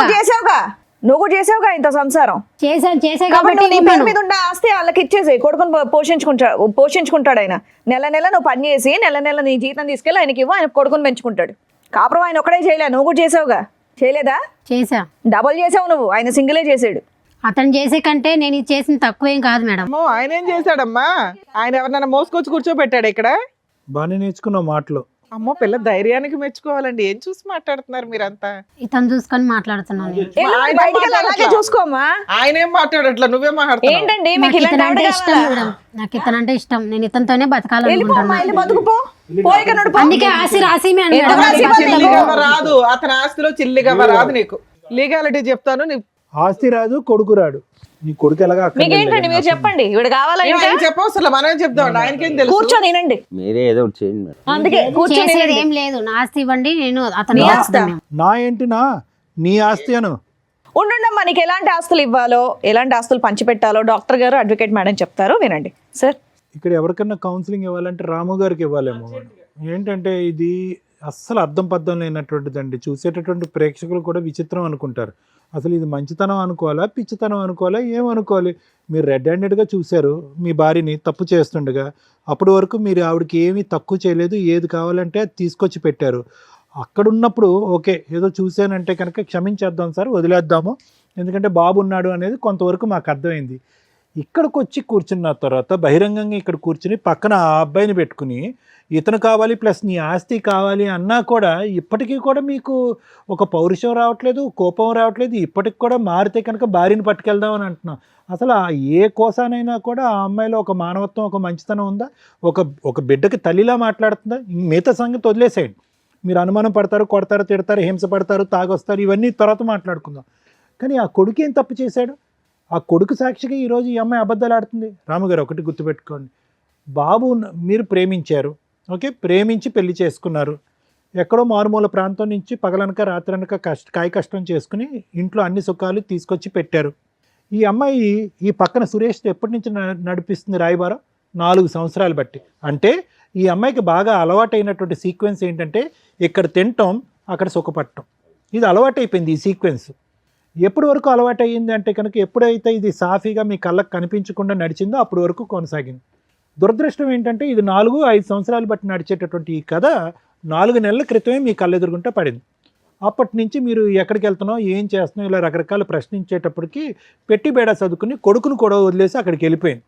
కూడా చేసావుగా ఇంత సంసారం. చేసే కాబట్టి కాబట్టి నువ్వు నీ పేరు ఇవ్వను. మీద ఉన్న ఆస్తి వాళ్ళకి ఇచ్చేసి కొడుకుని పోషించుకుంటాడు ఆయన. నెల నెల నువ్వు పని చేసి నెల నెల నీ జీతం తీసుకెళ్ళి ఆయనకి ఇవ్వు, ఆయన కొడుకుని పెంచుకుంటాడు. కాపురం ఆయన ఒకడే చేయలే, నువ్వు కూడా చేసావుగా. చేయలేదా? చేసా. డబల్ చేసావు నువ్వు, ఆయన సింగిలే చేసాడు. అతను చేసే కంటే నేను ఇది చేసిన తక్కువేం కాదు మేడం. అమ్మో ఆయన ఏం చేశాడమ్మా? ఆయన ఎవరినైనా మోసుకొచ్చి కూర్చోబెట్టాడు ఇక్కడ? బాగానే నేర్చుకున్నావు మాటలు. అమ్మో పిల్ల ధైర్యానికి మెచ్చుకోవాలండి. ఏం చూసి మాట్లాడుతున్నారు మీరంతా? ఇతను చూసుకొని మాట్లాడుతున్నాను నేను. ఆయన బయటికి వెళ్ళి అలాగే మాట్లాడట్లా. చూసుకోమ్మా. ఆయన ఏం మాట్లాడట్లా, నువ్వే మాట్లాడుతున్నావు. ఏంటండి మీకు నాకు ఇలాంటి ఇతనంటే ఆవిడ ఇష్టం కావాలా? మేడం. నాకు ఇతనంటే ఇష్టం. నేను ఇతనితోనే వెళ్ళిపోమ్మా, బతకాలనుకుంటున్నాను. వెళ్ళి బతుకుపో. పోయిక నడుపు. అందుకే ఆశ రాసి ఎందుకు రాసి ఇవ్వాలి? చిల్లిగా రాదు, అతని ఆస్తిలో చిల్లిగా రాదు నీకు. లీగాలిటీ చెప్తాను. నీ ఆస్తి రాదు, కొడుకు రాడు. నీ కొడుకు ఎలాగా మీకేంటండి, మీరు చెప్పండి. ఇవిడ కావాలా ఇంకా? ఆయన చెప్పవసరం, మనమే చెప్దాం. ఆయనకేం తెలుసు? కూర్చొని వినండి. మీరే ఏదో ఒకటి చేయండి మేడం. అందుకే కూర్చొని చేసేది వినండి. ఏం లేదు. నా ఆస్తి ఇవ్వండి, నేను అతను నీ చేస్తాను. నా ఏంటినా నీ ఆస్తి అను. ఉండుండమ్మా, నీకు ఎలాంటి ఆస్తులు ఇవ్వాలో, ఎలాంటి ఆస్తులు పంచిపెట్టాలో డాక్టర్ గారు, అడ్వకేట్ మేడం చెప్తారు, వినండి సార్. ఇక్కడ ఎవరికన్నా కౌన్సిలింగ్ ఇవ్వాలంటే రాము గారికి ఇవ్వాలేమో. ఏంటంటే ఇది అస్సలు అర్థం పద్ధం లేనటువంటిదండి. చూసేటటువంటి ప్రేక్షకులు కూడా విచిత్రం అనుకుంటారు. అసలు ఇది మంచితనం అనుకోవాలా, పిచ్చితనం అనుకోవాలా, ఏమనుకోవాలి? మీరు రెడ్ హ్యాండెడ్గా చూశారు మీ భార్యని తప్పు చేస్తుండగా. అప్పటి వరకు మీరు ఆవిడకి ఏమీ తక్కువ చేయలేదు, ఏది కావాలంటే అది తీసుకొచ్చి పెట్టారు. అక్కడున్నప్పుడు ఓకే ఏదో చూశానంటే కనుక క్షమించేద్దాం సార్, వదిలేద్దాము, ఎందుకంటే బాబు ఉన్నాడు అనేది కొంతవరకు మాకు అర్థమైంది. ఇక్కడికి వచ్చి కూర్చున్న తర్వాత బహిరంగంగా ఇక్కడ కూర్చుని పక్కన ఆ అబ్బాయిని పెట్టుకుని ఇతను కావాలి ప్లస్ నీ ఆస్తి కావాలి అన్నా కూడా ఇప్పటికీ కూడా మీకు ఒక పౌరుషం రావట్లేదు, కోపం రావట్లేదు. ఇప్పటికి కూడా మారితే కనుక భార్యని పట్టుకెళ్దామని అంటున్నాం. అసలు ఏ కోసానైనా కూడా ఆ అమ్మాయిలో ఒక మానవత్వం, ఒక మంచితనం ఉందా? ఒక బిడ్డకి తల్లిలా మాట్లాడుతుందా? మిగతా సంగతి వదిలేసేయండి. మీరు అనుమానం పడతారు, కొడతారు, తిడతారు, హింస పడతారు, తాగొస్తారు, ఇవన్నీ తర్వాత మాట్లాడుకుందాం. కానీ ఆ కొడుకు ఏం తప్పు చేశాడు? ఆ కొడుకు సాక్షిగా ఈరోజు ఈ అమ్మాయి అబద్ధాలు ఆడుతుంది. రాముగారు ఒకటి గుర్తుపెట్టుకోండి, బాబు మీరు ప్రేమించారు, ఓకే, ప్రేమించి పెళ్లి చేసుకున్నారు. ఎక్కడో మారుమూల ప్రాంతం నుంచి పగలనక రాత్రనక కాయ కష్టం చేసుకుని ఇంట్లో అన్ని సుఖాలు తీసుకొచ్చి పెట్టారు. ఈ అమ్మాయి ఈ పక్కన సురేష్ ఎప్పటి నుంచి నడిపిస్తుంది రాయబారం? 4 సంవత్సరాలు బట్టి. అంటే ఈ అమ్మాయికి బాగా అలవాటైనటువంటి సీక్వెన్స్ ఏంటంటే ఇక్కడ తినటం, అక్కడ సుఖపడటం. ఇది అలవాటైపోయింది ఈ సీక్వెన్స్. ఎప్పటి వరకు అలవాటు అయ్యింది అంటే కనుక ఎప్పుడైతే ఇది సాఫీగా మీ కళ్ళకు కనిపించకుండా నడిచిందో అప్పటి వరకు కొనసాగింది. దురదృష్టం ఏంటంటే ఇది 4-5 సంవత్సరాలు బట్టి నడిచేటటువంటి ఈ కథ 4 నెలల క్రితమే మీ కళ్ళెదురుగుంటే పడింది. అప్పటి నుంచి మీరు ఎక్కడికి వెళ్తున్నావు, ఏం చేస్తున్నావు, ఇలా రకరకాల ప్రశ్నించేటప్పటికి పెట్టి బేడా చదువుకుని కొడుకును కూడా వదిలేసి అక్కడికి వెళ్ళిపోయింది.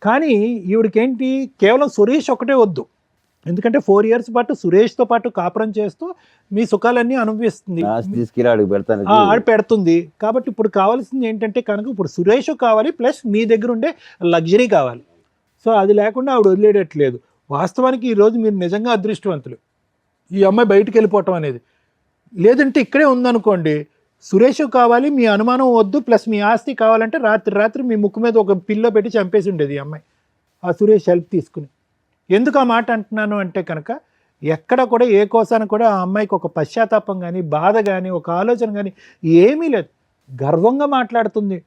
కానీ ఈవిడికేంటి, కేవలం సురేష్ ఒకటే వద్దు. ఎందుకంటే 4 years పాటు సురేష్తో పాటు కాపురం చేస్తూ మీ సుఖాలన్నీ అనుభవిస్తుంది, ఆస్తి తీసుకెళ్ళి అడుగు పెడతాను. ఆడ పెడుతుంది. కాబట్టి ఇప్పుడు కావాల్సింది ఏంటంటే కనుక ఇప్పుడు సురేష్ కావాలి ప్లస్ మీ దగ్గర ఉండే లగ్జరీ కావాలి. సో అది లేకుండా ఆవిడ వదిలేయట్లేదు. వాస్తవానికి ఈరోజు మీరు నిజంగా అదృష్టవంతులు, ఈ అమ్మాయి బయటికి వెళ్ళిపోవటం అనేది. లేదంటే ఇక్కడే ఉందనుకోండి, సురేష్ కావాలి, మీ అనుమానం వద్దు, ప్లస్ మీ ఆస్తి కావాలంటే రాత్రి మీ ముక్కు మీద ఒక పిల్లో పెట్టి చంపేసి ఉండేది ఈ అమ్మాయి, ఆ సురేష్ హెల్ప్ తీసుకుని. ఎందుకు ఆ మాట అంటున్నాను అంటే కనుక ఎక్కడ కూడా ఏ కోసాన కూడా ఆ అమ్మాయికి ఒక పశ్చాత్తాపం కానీ, బాధ కానీ, ఒక ఆలోచన కానీ ఏమీ లేదు. గర్వంగా మాట్లాడుతుంది.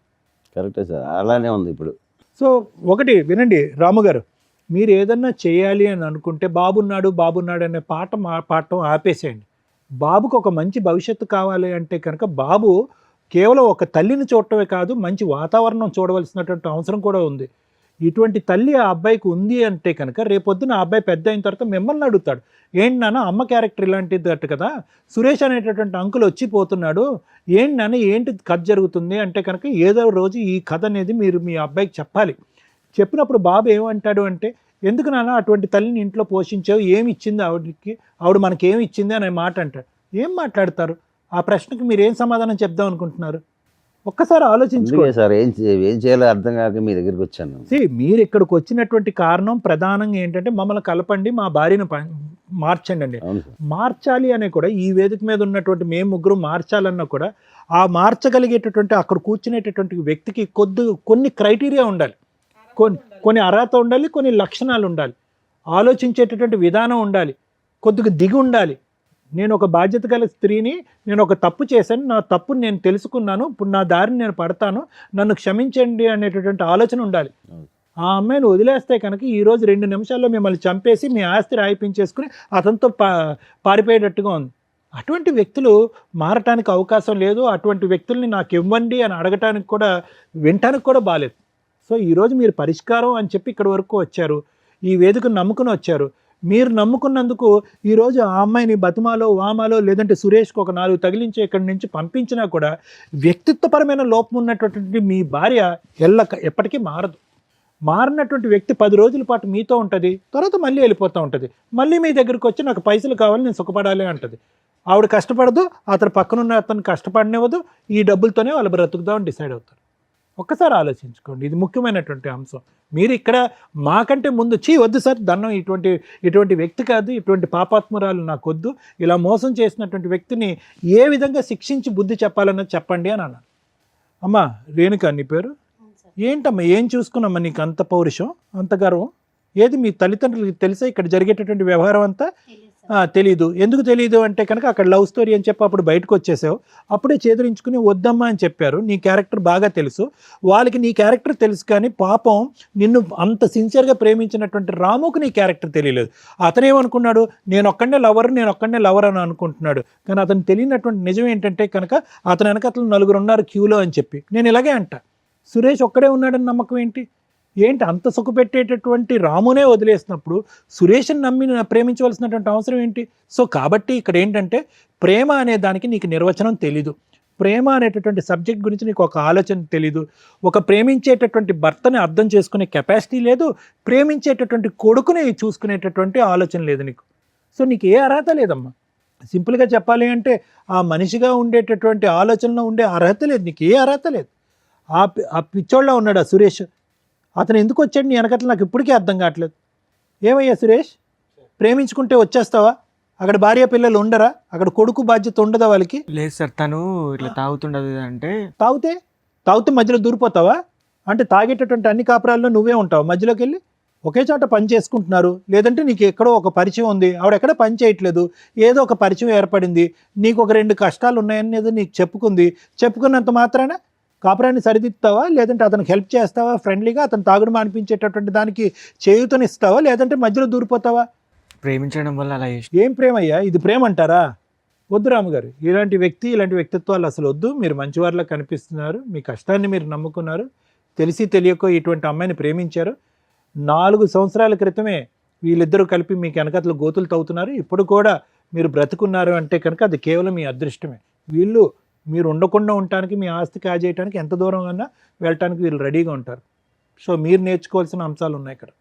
కరెక్టే సార్, అలానే ఉంది ఇప్పుడు. సో ఒకటి వినండి రాము గారు, మీరు ఏదన్నా చేయాలి అని అనుకుంటే బాబున్నాడు అనే పాఠం ఆపేసేయండి. బాబుకు ఒక మంచి భవిష్యత్తు కావాలి అంటే కనుక బాబు కేవలం ఒక తల్లిని చూడటమే కాదు, మంచి వాతావరణం చూడవలసినటువంటి అవసరం కూడా ఉంది. ఇటువంటి తల్లి ఆ అబ్బాయికి ఉంది అంటే కనుక రేపొద్దున ఆ అబ్బాయి పెద్ద అయిన తర్వాత మిమ్మల్ని అడుగుతాడు, ఏంటి నాన్న అమ్మ క్యారెక్టర్ ఇలాంటిది అట్టు కదా, సురేష్ అనేటటువంటి అంకుల్ వచ్చిపోతున్నాడు, ఏంటి నాన్న ఏంటి కథ జరుగుతుంది అంటే కనుక ఏదో రోజు ఈ కథ అనేది మీరు మీ అబ్బాయికి చెప్పాలి. చెప్పినప్పుడు బాబు ఏమంటాడు అంటే, ఎందుకు నాన్న అటువంటి తల్లిని ఇంట్లో పోషించావు, ఏమి ఇచ్చింది ఆవిడకి, ఆవిడ మనకి ఏమి ఇచ్చింది అనే మాట అంటాడు. ఏం మాట్లాడతారు? ఆ ప్రశ్నకు మీరు ఏం సమాధానం చెప్దాం అనుకుంటున్నారు? ఒక్కసారి ఆలోచించుకోండి సార్. ఏం చేయాలో అర్థం కాక మీ దగ్గరికి వచ్చాను. మీరు ఇక్కడికి వచ్చినటువంటి కారణం ప్రధానంగా ఏంటంటే మమ్మల్ని కలపండి, మా భార్యను మార్చండి అండి. మార్చాలి అనే కూడా ఈ వేదిక మీద ఉన్నటువంటి మేము ముగ్గురు మార్చాలన్నా కూడా ఆ మార్చగలిగేటటువంటి అక్కడ కూర్చునేటటువంటి వ్యక్తికి కొన్ని క్రైటీరియా ఉండాలి, కొన్ని అర్హత ఉండాలి, కొన్ని లక్షణాలు ఉండాలి, ఆలోచించేటటువంటి విధానం ఉండాలి, కొద్దిగా దిగి ఉండాలి. నేను ఒక బాధ్యత గల స్త్రీని, నేను ఒక తప్పు చేశాను, నా తప్పుని నేను తెలుసుకున్నాను, ఇప్పుడు నా దారిని నేను పడతాను, నన్ను క్షమించండి అనేటటువంటి ఆలోచన ఉండాలి. ఆ అమ్మాయిని వదిలేస్తే కనుక ఈరోజు 2 నిమిషాల్లో మిమ్మల్ని చంపేసి మీ ఆస్తి రాయిపించేసుకుని అతనితో పారిపోయేటట్టుగా ఉంది. అటువంటి వ్యక్తులు మారటానికి అవకాశం లేదు. అటువంటి వ్యక్తుల్ని నాకు ఇవ్వండి అని అడగటానికి కూడా వినటానికి కూడా బాలేదు. సో ఈరోజు మీరు పరిష్కారం అని చెప్పి ఇక్కడి వరకు వచ్చారు, ఈ వేదికను నమ్ముకుని వచ్చారు. మీరు నమ్ముకున్నందుకు ఈరోజు ఆ అమ్మాయిని బతిమాలో వామాలో లేదంటే సురేష్కి ఒక 4 తగిలించి ఇక్కడి నుంచి పంపించినా కూడా వ్యక్తిత్వపరమైన లోపం ఉన్నటువంటి మీ భార్య ఎప్పటికీ మారదు. మారినటువంటి వ్యక్తి 10 రోజుల పాటు మీతో ఉంటుంది, తర్వాత మళ్ళీ వెళ్ళిపోతూ ఉంటుంది. మళ్ళీ మీ దగ్గరికి వచ్చి నాకు పైసలు కావాలి, నేను సుఖపడాలి అంటుంది. ఆవిడ కష్టపడదు, అతను పక్కనున్న అతను కష్టపడనివ్వదు, ఈ డబ్బులతోనే వాళ్ళు బ్రతుకుదామని డిసైడ్ అవుతారు. ఒక్కసారి ఆలోచించుకోండి, ఇది ముఖ్యమైనటువంటి అంశం. మీరు ఇక్కడ మాకంటే ముందు వద్దు సార్ దన్నం, ఇటువంటి వ్యక్తి కాదు, ఇటువంటి పాపాత్మురాలు నాకు వద్దు, ఇలా మోసం చేసినటువంటి వ్యక్తిని ఏ విధంగా శిక్షించి బుద్ధి చెప్పాలన్నది చెప్పండి అని అన్నాను. అమ్మా రేణుక నీ పేరు ఏంటమ్మా, ఏం చూసుకున్నామ్మా నీకు అంత పౌరుషం, అంత గర్వం? ఏది మీ తల్లిదండ్రులకి తెలుసా ఇక్కడ జరిగేటటువంటి వ్యవహారం అంతా? తెలీదు. ఎందుకు తెలియదు అంటే కనుక అక్కడ లవ్ స్టోరీ అని చెప్పి అప్పుడు బయటకు వచ్చేసావు, అప్పుడే చేదరించుకుని వద్దమ్మా అని చెప్పారు. నీ క్యారెక్టర్ బాగా తెలుసు, వాళ్ళకి నీ క్యారెక్టర్ తెలుసు, కానీ పాపం నిన్ను అంత సిన్సియర్గా ప్రేమించినటువంటి రాముకు నీ క్యారెక్టర్ తెలియలేదు. అతనేమనుకున్నాడు, నేను ఒక్కడనే లవర్ అని అనుకుంటున్నాడు. కానీ అతను తెలియనటువంటి నిజం ఏంటంటే కనుక అతని వెనకతలు 4 ఉన్నారు క్యూలో అని చెప్పి. నేను ఇలాగే అంట, సురేష్ ఒక్కడే ఉన్నాడని నమ్మకం ఏంటి? అంత సుఖపెట్టేటటువంటి రామునే వదిలేసినప్పుడు సురేష్ని నమ్మి ప్రేమించవలసినటువంటి అవసరం ఏంటి? సో కాబట్టి ఇక్కడ ఏంటంటే ప్రేమ అనే దానికి నీకు నిర్వచనం తెలీదు, ప్రేమ అనేటటువంటి సబ్జెక్ట్ గురించి నీకు ఒక ఆలోచన తెలీదు, ఒక ప్రేమించేటటువంటి భర్తని అర్థం చేసుకునే కెపాసిటీ లేదు, ప్రేమించేటటువంటి కొడుకుని చూసుకునేటటువంటి ఆలోచన లేదు నీకు. సో నీకు ఏ అర్హత లేదమ్మా. సింపుల్గా చెప్పాలి అంటే ఆ మనిషిగా ఉండేటటువంటి ఆలోచనలో ఉండే అర్హత లేదు, నీకు ఏ అర్హత లేదు. ఆ పిచ్చోళ్ళ ఉన్నాడు ఆ సురేష్, అతను ఎందుకు వచ్చాడు నీ వెనకట్ల నాకు ఇప్పటికీ అర్థం కావట్లేదు. ఏమయ్యా సురేష్, ప్రేమించుకుంటే వచ్చేస్తావా? అక్కడ భార్య పిల్లలు ఉండరా? అక్కడ కొడుకు బాధ్యత ఉండదా వాళ్ళకి? లేదు సార్, తను ఇట్లా తాగుతుండదు అంటే. తాగితే మధ్యలో దూరిపోతావా? అంటే తాగేటటువంటి అన్ని కాపురాల్లో నువ్వే ఉంటావు మధ్యలోకి వెళ్ళి? ఒకే చోట పని చేసుకుంటున్నారు, లేదంటే నీకు ఎక్కడో ఒక పరిచయం ఉంది, ఆవిడెక్కడ పని చేయట్లేదు, ఏదో ఒక పరిచయం ఏర్పడింది, నీకు ఒక 2 కష్టాలు ఉన్నాయనేది నీకు చెప్పుకున్నంత మాత్రాన కాపురాన్ని సరిదిద్దుతావా? లేదంటే అతనికి హెల్ప్ చేస్తావా ఫ్రెండ్లీగా? అతను తాగుడు మానిపించేటటువంటి దానికి చేయూతనిస్తావా? లేదంటే మధ్యలో దూరిపోతావా? ప్రేమించడం వల్ల అలా చేసి. ఏం ప్రేమయ్యా ఇది? ప్రేమ అంటారా? వద్దు రాముగారు, ఇలాంటి వ్యక్తిత్వాలు అసలు వద్దు. మీరు మంచివారిలా కనిపిస్తున్నారు, మీ కష్టాన్ని మీరు నమ్ముకున్నారు, తెలిసి తెలియకో ఇటువంటి అమ్మాయిని ప్రేమించారు. 4 సంవత్సరాల క్రితమే వీళ్ళిద్దరూ కలిపి మీకు వెనకతలు గోతులు తవ్వుతున్నారు. ఇప్పుడు కూడా మీరు బ్రతుకున్నారు అంటే కనుక అది కేవలం మీ అదృష్టమే. వీళ్ళు మీరు ఉండకుండా ఉండటానికి, మీ ఆస్తి కాజేయడానికి ఎంత దూరం అన్నా వెళ్ళటానికి వీళ్ళు రెడీగా ఉంటారు. సో మీరు నేర్చుకోవాల్సిన అంశాలు ఉన్నాయి ఇక్కడ.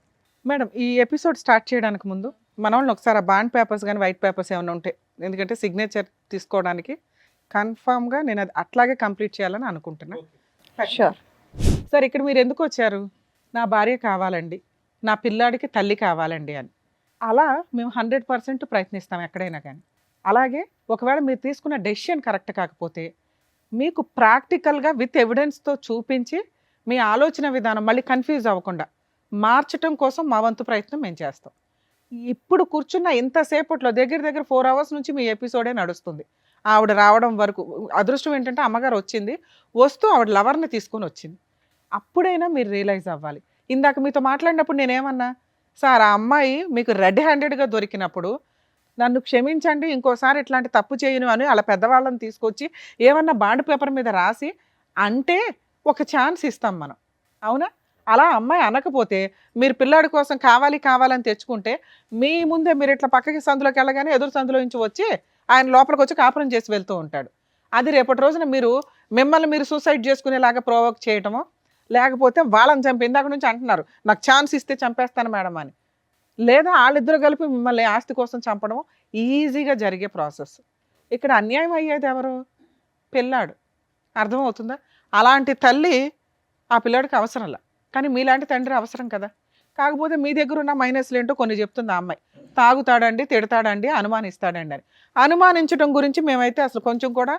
మేడం, ఈ ఎపిసోడ్ స్టార్ట్ చేయడానికి ముందు మన వాళ్ళని ఒకసారి ఆ బాండ్ పేపర్స్ కానీ వైట్ పేపర్స్ ఏమైనా ఉంటాయి, ఎందుకంటే సిగ్నేచర్ తీసుకోవడానికి కన్ఫామ్గా నేను అది అట్లాగే కంప్లీట్ చేయాలని అనుకుంటున్నా. షూర్ సార్, ఇక్కడ మీరు ఎందుకు వచ్చారు? నా భార్య కావాలండి, నా పిల్లాడికి తల్లి కావాలండి అని. అలా మేము 100% ప్రయత్నిస్తాం ఎక్కడైనా కానీ. అలాగే ఒకవేళ మీరు తీసుకున్న డెసిషన్ కరెక్ట్ కాకపోతే మీకు ప్రాక్టికల్గా విత్ ఎవిడెన్స్తో చూపించి మీ ఆలోచన విధానం మళ్ళీ కన్ఫ్యూజ్ అవ్వకుండా మార్చటం కోసం మా వంతు ప్రయత్నం మేము చేస్తాం. ఇప్పుడు కూర్చున్న ఇంతసేపట్లో దగ్గర 4 hours నుంచి మీ ఎపిసోడే నడుస్తుంది. ఆవిడ రావడం వరకు అదృష్టం ఏంటంటే అమ్మగారు వచ్చింది, వస్తూ ఆవిడ లవర్ని తీసుకొని వచ్చింది. అప్పుడైనా మీరు రియలైజ్ అవ్వాలి. ఇందాక మీతో మాట్లాడినప్పుడు నేనేమన్నా, సార్ ఆ అమ్మాయి మీకు రెడ్ హ్యాండెడ్గా దొరికినప్పుడు నన్ను క్షమించండి, ఇంకోసారి ఇట్లాంటి తప్పు చేయను అని అలా పెద్దవాళ్ళని తీసుకొచ్చి ఏమన్నా బాండ్ పేపర్ మీద రాసి అంటే ఒక ఛాన్స్ ఇస్తాం మనం, అవునా? అలా అమ్మాయి అనకపోతే మీరు పిల్లాడి కోసం కావాలని తెచ్చుకుంటే మీ ముందే మీరు ఇట్లా పక్కకి సందులోకి వెళ్ళగానే ఎదురు సందులో నుంచి వచ్చి ఆయన లోపలికి వచ్చి కాపురం చేసి వెళ్తూ ఉంటాడు. అది రేపటి రోజున మిమ్మల్ని మీరు సూసైడ్ చేసుకునేలాగా ప్రొవోక్ చేయటమో, లేకపోతే వాళ్ళని చంపి ఇందాక నుంచి అంటున్నారు నాకు ఛాన్స్ ఇస్తే చంపేస్తాను మేడం అని, లేదా వాళ్ళిద్దరు కలిపి మిమ్మల్ని ఆస్తి కోసం చంపడం ఈజీగా జరిగే ప్రాసెస్. ఇక్కడ అన్యాయం అయ్యేది ఎవరు? పిల్లాడు. అర్థమవుతుందా? అలాంటి తల్లి ఆ పిల్లాడికి అవసరంలా, కానీ మీలాంటి తండ్రి అవసరం కదా. కాకపోతే మీ దగ్గర ఉన్న మైనస్లు ఏంటో కొన్ని చెప్తుంది ఆ అమ్మాయి. తాగుతాడండి, తిడతాడండి, అనుమానిస్తాడండి అని. అనుమానించడం గురించి మేమైతే అసలు కొంచెం కూడా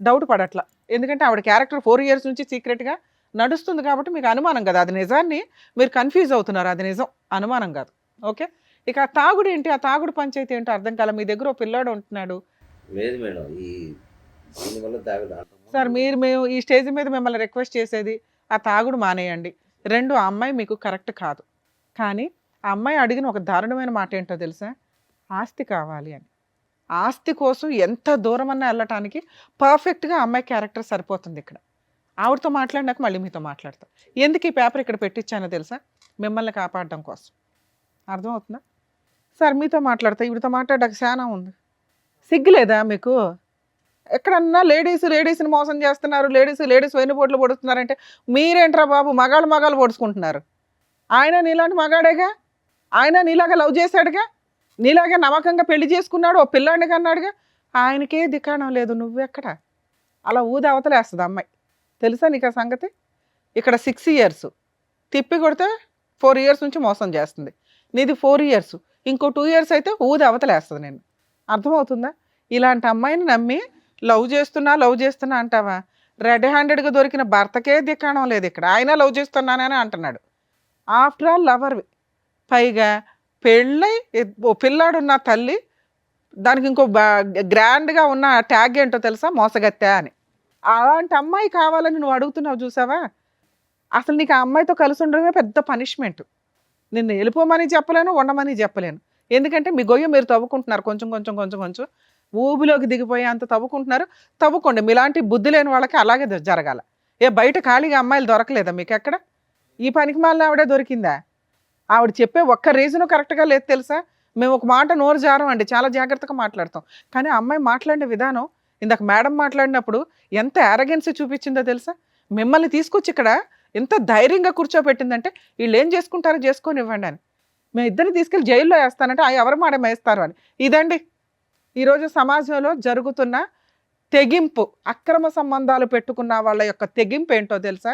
డౌట్ పడట్లా, ఎందుకంటే ఆవిడ క్యారెక్టర్ 4 years నుంచి సీక్రెట్గా నడుస్తుంది కాబట్టి మీకు అనుమానం కదా. అది నిజాన్ని మీరు కన్ఫ్యూజ్ అవుతున్నారు, అది నిజం, అనుమానం కాదు. ఓకే, ఇక ఆ తాగుడు ఏంటి, ఆ తాగుడు పంచాయతీ ఏంటో అర్థం కాల. మీ దగ్గర ఓ పిల్లాడు ఉంటున్నాడు. లేదు మేడం, దీనివల్ల తాగుడు. సార్ మేము ఈ స్టేజ్ మీద మిమ్మల్ని రిక్వెస్ట్ చేసేది ఆ తాగుడు మానేయండి. రెండు, ఆ అమ్మాయి మీకు కరెక్ట్ కాదు. కానీ ఆ అమ్మాయి అడిగిన ఒక దారుణమైన మాట ఏంటో తెలుసా? ఆస్తి కావాలి అని. ఆస్తి కోసం ఎంత దూరమన్నా వెళ్ళటానికి పర్ఫెక్ట్గా అమ్మాయి క్యారెక్టర్ సరిపోతుంది ఇక్కడ. ఆవిడతో మాట్లాడినాక మళ్ళీ మీతో మాట్లాడతాం. ఎందుకు ఈ పేపర్ ఇక్కడ పెట్టించానో తెలుసా? మిమ్మల్ని కాపాడడం కోసం. అర్థమవుతుందా? సార్ మీతో మాట్లాడతా, ఈవిడతో మాట్లాడడానికి చాలా ఉంది. సిగ్గులేదా మీకు? ఎక్కడన్నా లేడీస్ని మోసం చేస్తున్నారు, లేడీస్ వెన్నుపోట్లు పొడుస్తున్నారంటే మీరేంట్రా బాబు మగాళ్ళు పొడుచుకుంటున్నారు? ఆయన నీలాంటి మగాడేగా, ఆయన నీలాగా లవ్ చేశాడుగా, నీలాగే నమ్మకంగా పెళ్లి చేసుకున్నాడు, ఓ పిల్లాడిని కన్నాడుగా. ఆయనకే దిక్కాణం లేదు, నువ్వెక్కడ? అలా ఊది అవతలేస్తుంది అమ్మాయి. తెలుసా నీకు ఆ సంగతి? ఇక్కడ 6 years తిప్పి కొడితే 4 years నుంచి మోసం చేస్తుంది. నీది 4 years, ఇంకో 2 years అయితే ఊది అవతలేస్తుంది నేను. అర్థమవుతుందా? ఇలాంటి అమ్మాయిని నమ్మి లవ్ చేస్తున్నా అంటావా? రెడ్ హ్యాండెడ్గా దొరికిన భర్తకే దిక్కాణం లేదు ఇక్కడ. ఆయన లవ్ చేస్తున్నానని అంటున్నాడు. ఆఫ్టర్ ఆల్ లవర్వి, పైగా పెళ్ళై ఓ పిల్లాడున్న తల్లి, దానికి ఇంకో గ్రాండ్గా ఉన్న ట్యాగ్ ఏంటో తెలుసా? మోసగత్తె అని. అలాంటి అమ్మాయి కావాలని నువ్వు అడుగుతున్నావు చూసావా? అసలు నీకు ఆ అమ్మాయితో కలిసి ఉండడమే పెద్ద పనిష్మెంట్. నిన్ను వెళ్ళిపోమని చెప్పలేను, ఉండమని చెప్పలేను. ఎందుకంటే మీ గొయ్య మీరు తవ్వుకుంటున్నారు, కొంచెం ఊబిలోకి దిగిపోయి అంత తవ్వుకోండి. మీలాంటి బుద్ధి లేని వాళ్ళకి అలాగే జరగాల. బయట ఖాళీగా అమ్మాయిలు దొరకలేదా మీకు ఎక్కడ? ఈ పనికి మాలిన ఆవిడే దొరికిందా? ఆవిడ చెప్పే ఒక్క రీజను కరెక్ట్గా లేదు తెలుసా? మేము ఒక మాట నోరు జారం అండి, చాలా జాగ్రత్తగా మాట్లాడతాం. కానీ అమ్మాయి మాట్లాడిన విధానం, ఇందాక మేడం మాట్లాడినప్పుడు ఎంత యారగెన్సీ చూపించిందో తెలుసా? మిమ్మల్ని తీసుకొచ్చి ఇక్కడ ఎంత ధైర్యంగా కూర్చోబెట్టిందంటే, వీళ్ళు ఏం చేసుకుంటారో చేసుకొని ఇవ్వండి అని. మేము ఇద్దరిని తీసుకెళ్ళి జైల్లో వేస్తానంటే ఎవరు మాట వేస్తారు అని. ఇదండి ఈరోజు సమాజంలో జరుగుతున్న తెగింపు. అక్రమ సంబంధాలు పెట్టుకున్న వాళ్ళ యొక్క తెగింపు ఏంటో తెలుసా?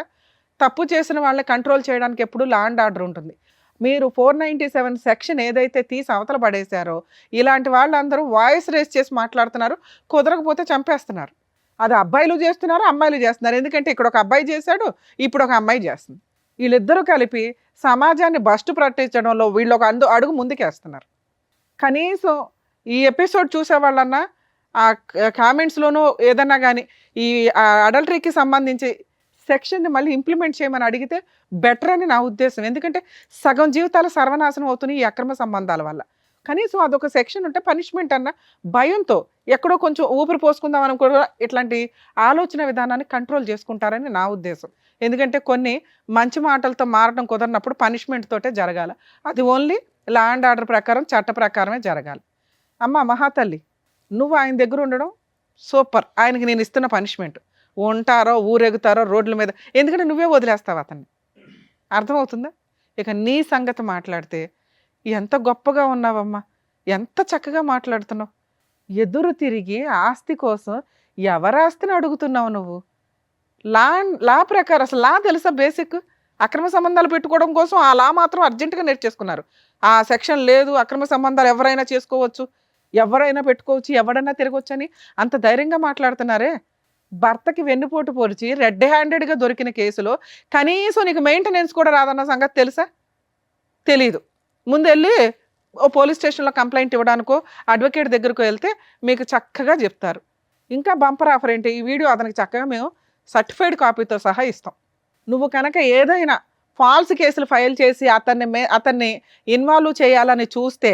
తప్పు చేసిన వాళ్ళని కంట్రోల్ చేయడానికి ఎప్పుడు లా అండ్ ఆర్డర్ ఉంటుంది. మీరు 497 సెక్షన్ ఏదైతే తీసి అవతల పడేశారో, ఇలాంటి వాళ్ళందరూ వాయిస్ రేస్ చేసి మాట్లాడుతున్నారు, కుదరకపోతే చంపేస్తున్నారు. అది అబ్బాయిలు చేస్తున్నారు, అమ్మాయిలు చేస్తున్నారు. ఎందుకంటే ఇక్కడ ఒక అబ్బాయి చేశాడు, ఇప్పుడు ఒక అమ్మాయి చేస్తుంది. వీళ్ళిద్దరూ కలిపి సమాజాన్ని బస్టు పట్టించడంలో వీళ్ళు ఒక అడుగు ముందుకేస్తున్నారు. కనీసం ఈ ఎపిసోడ్ చూసే వాళ్ళన్నా ఆ కామెంట్స్లోనూ ఏదన్నా కానీ ఈ అడల్టరీకి సంబంధించి సెక్షన్ని మళ్ళీ ఇంప్లిమెంట్ చేయమని అడిగితే బెటర్ అని నా ఉద్దేశం. ఎందుకంటే సగం జీవితాలు సర్వనాశనం అవుతున్నాయి ఈ అక్రమ సంబంధాల వల్ల. కనీసం అదొక సెక్షన్ ఉంటే పనిష్మెంట్ అన్న భయంతో ఎక్కడో కొంచెం ఊపిరి పోసుకుందాం అని కూడా ఇట్లాంటి ఆలోచన విధానాన్ని కంట్రోల్ చేసుకుంటారని నా ఉద్దేశం. ఎందుకంటే కొన్ని మంచి మాటలతో మారడం కుదరినప్పుడు పనిష్మెంట్ తోటే జరగాలి. అది ఓన్లీ లా అండ్ ఆర్డర్ ప్రకారం, చట్ట ప్రకారమే జరగాలి. అమ్మ మహాతల్లి, నువ్వు ఆయన దగ్గర ఉండడం సూపర్. ఆయనకి నేను ఇస్తున్న పనిష్మెంట్. ఉంటారో ఊరెగుతారో రోడ్ల మీద, ఎందుకంటే నువ్వే వదిలేస్తావు అతన్ని. అర్థమవుతుందా? ఇక నీ సంగతి మాట్లాడితే, ఎంత గొప్పగా ఉన్నావమ్మా, ఎంత చక్కగా మాట్లాడుతున్నావు. ఎదురు తిరిగి ఆస్తి కోసం ఎవరి ఆస్తిని అడుగుతున్నావు నువ్వు? లా ప్రకారం అసలు లా తెలుసా? బేసిక్ అక్రమ సంబంధాలు పెట్టుకోవడం కోసం ఆ లా మాత్రం అర్జెంటుగా నేర్చేసుకున్నారు. ఆ సెక్షన్ లేదు, అక్రమ సంబంధాలు ఎవరైనా చేసుకోవచ్చు, ఎవరైనా పెట్టుకోవచ్చు, ఎవరైనా తిరగవచ్చు అని అంత ధైర్యంగా మాట్లాడుతున్నారే. భర్తకి వెన్నుపోటు పొడిచి రెడ్ హ్యాండెడ్గా దొరికిన కేసులో కనీసం నీకు మెయింటెనెన్స్ కూడా రాదన్న సంగతి తెలుసా? తెలీదు. ముందు వెళ్ళి ఓ పోలీస్ స్టేషన్లో కంప్లైంట్ ఇవ్వడానికో అడ్వకేట్ దగ్గరకు వెళ్తే మీకు చక్కగా చెప్తారు. ఇంకా బంపర్ ఆఫర్ ఏంటి, ఈ వీడియో అతనికి చక్కగా మేము సర్టిఫైడ్ కాపీతో సహా ఇస్తాం. నువ్వు కనుక ఏదైనా ఫాల్స్ కేసులు ఫైల్ చేసి అతన్ని ఇన్వాల్వ్ చేయాలని చూస్తే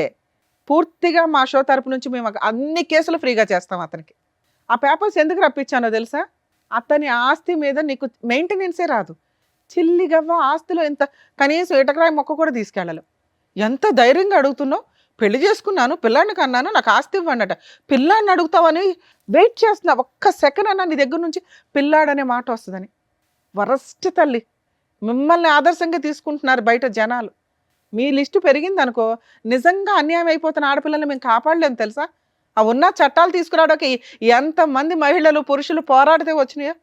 పూర్తిగా మా షో తరపు నుంచి మేము అన్ని కేసులు ఫ్రీగా చేస్తాం అతనికి. ఆ పేపర్స్ ఎందుకు రప్పించానో తెలుసా? అతని ఆస్తి మీద నీకు మెయింటెనెన్సే రాదు. చిల్లిగవ్వ ఆస్తిలో ఎంత కనీసం ఇటకరాయి మొక్క కూడా తీసుకెళ్ళాలి. ఎంత ధైర్యంగా అడుగుతున్నావు? పెళ్లి చేసుకున్నాను, పిల్లాడిని కన్నాను, నాకు ఆస్తి ఇవ్వండి అట. పిల్లాడిని అడుగుతావని వెయిట్ చేస్తున్నా. ఒక్క సెకండ్ అన్నా నీ దగ్గర నుంచి పిల్లాడనే మాట వస్తుందని. వరస్ట్ తల్లి, మిమ్మల్ని ఆదర్శంగా తీసుకుంటున్నారు బయట జనాలు. మీ లిస్టు పెరిగింది అనుకో, నిజంగా అన్యాయం అయిపోతున్న ఆడపిల్లల్ని మేము కాపాడలేము తెలుసా? ఆ ఉన్న చట్టాలు తీసుకురావడానికి ఎంతమంది మహిళలు పురుషులు పోరాడితే వచ్చినాయో,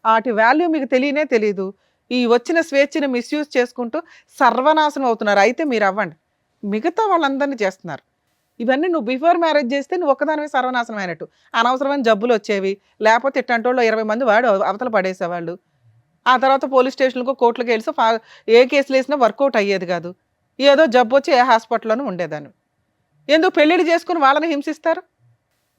వాటి వాల్యూ మీకు తెలియదు. ఈ వచ్చిన స్వేచ్ఛని మిస్యూజ్ చేసుకుంటూ సర్వనాశనం అవుతున్నారు. అయితే మీరు అవ్వండి, మిగతా వాళ్ళందరినీ చేస్తున్నారు. ఇవన్నీ నువ్వు బిఫోర్ మ్యారేజ్ చేస్తే నువ్వు ఒక్కదానివే సర్వనాశనం అయినట్టు. అనవసరమైన జబ్బులు వచ్చేవి, లేకపోతే ఇట్టంటోళ్ళు 20 మంది వాడు అవతల పడేసేవాళ్ళు. ఆ తర్వాత పోలీస్ స్టేషన్లకు కోర్టులకు వెళ్ళి ఏ కేసులు వేసినా వర్కౌట్ అయ్యేది కాదు. ఏదో జబ్బు వచ్చి ఏ హాస్పిటల్లోనూ ఉండేదాన్ని. ఎందుకు పెళ్ళిళ్ళు చేసుకుని వాళ్ళని హింసిస్తారు?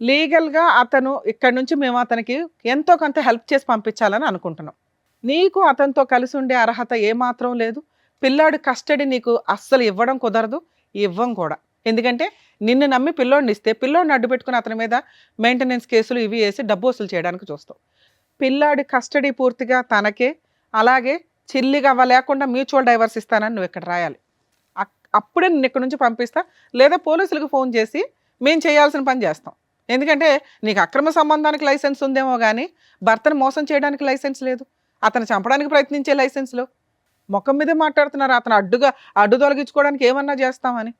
లీగల్గా అతను ఇక్కడి నుంచి మేము అతనికి ఎంతో కొంత హెల్ప్ చేసి పంపించాలని అనుకుంటున్నాం. నీకు అతనితో కలిసి ఉండే అర్హత ఏమాత్రం లేదు. పిల్లాడి కస్టడీ నీకు అస్సలు ఇవ్వడం కుదరదు, ఇవ్వం కూడా. ఎందుకంటే నిన్ను నమ్మి పిల్లోడిని ఇస్తే పిల్లోడిని అడ్డు పెట్టుకుని అతని మీద మెయింటెనెన్స్ కేసులు ఇవి వేసి డబ్బు వసూలు చేయడానికి చూస్తావు. పిల్లాడి కస్టడీ పూర్తిగా తనకే, అలాగే చిల్లిగా లేకుండా మ్యూచువల్ డైవర్స్ ఇస్తానని నువ్వు ఇక్కడ రాయాలి. అప్పుడే నిన్ను ఇక్కడ నుంచి పంపిస్తా, లేదా పోలీసులకు ఫోన్ చేసి మేము చేయాల్సిన పని చేస్తాం. ఎందుకంటే నీకు అక్రమ సంబంధానికి లైసెన్స్ ఉందేమో కానీ భర్తను మోసం చేయడానికి లైసెన్స్ లేదు, అతను చంపడానికి ప్రయత్నించే లైసెన్స్లో. ముఖం మీదే మాట్లాడుతున్నారు, అతను అడ్డు తొలగించుకోవడానికి ఏమన్నా చేస్తామని.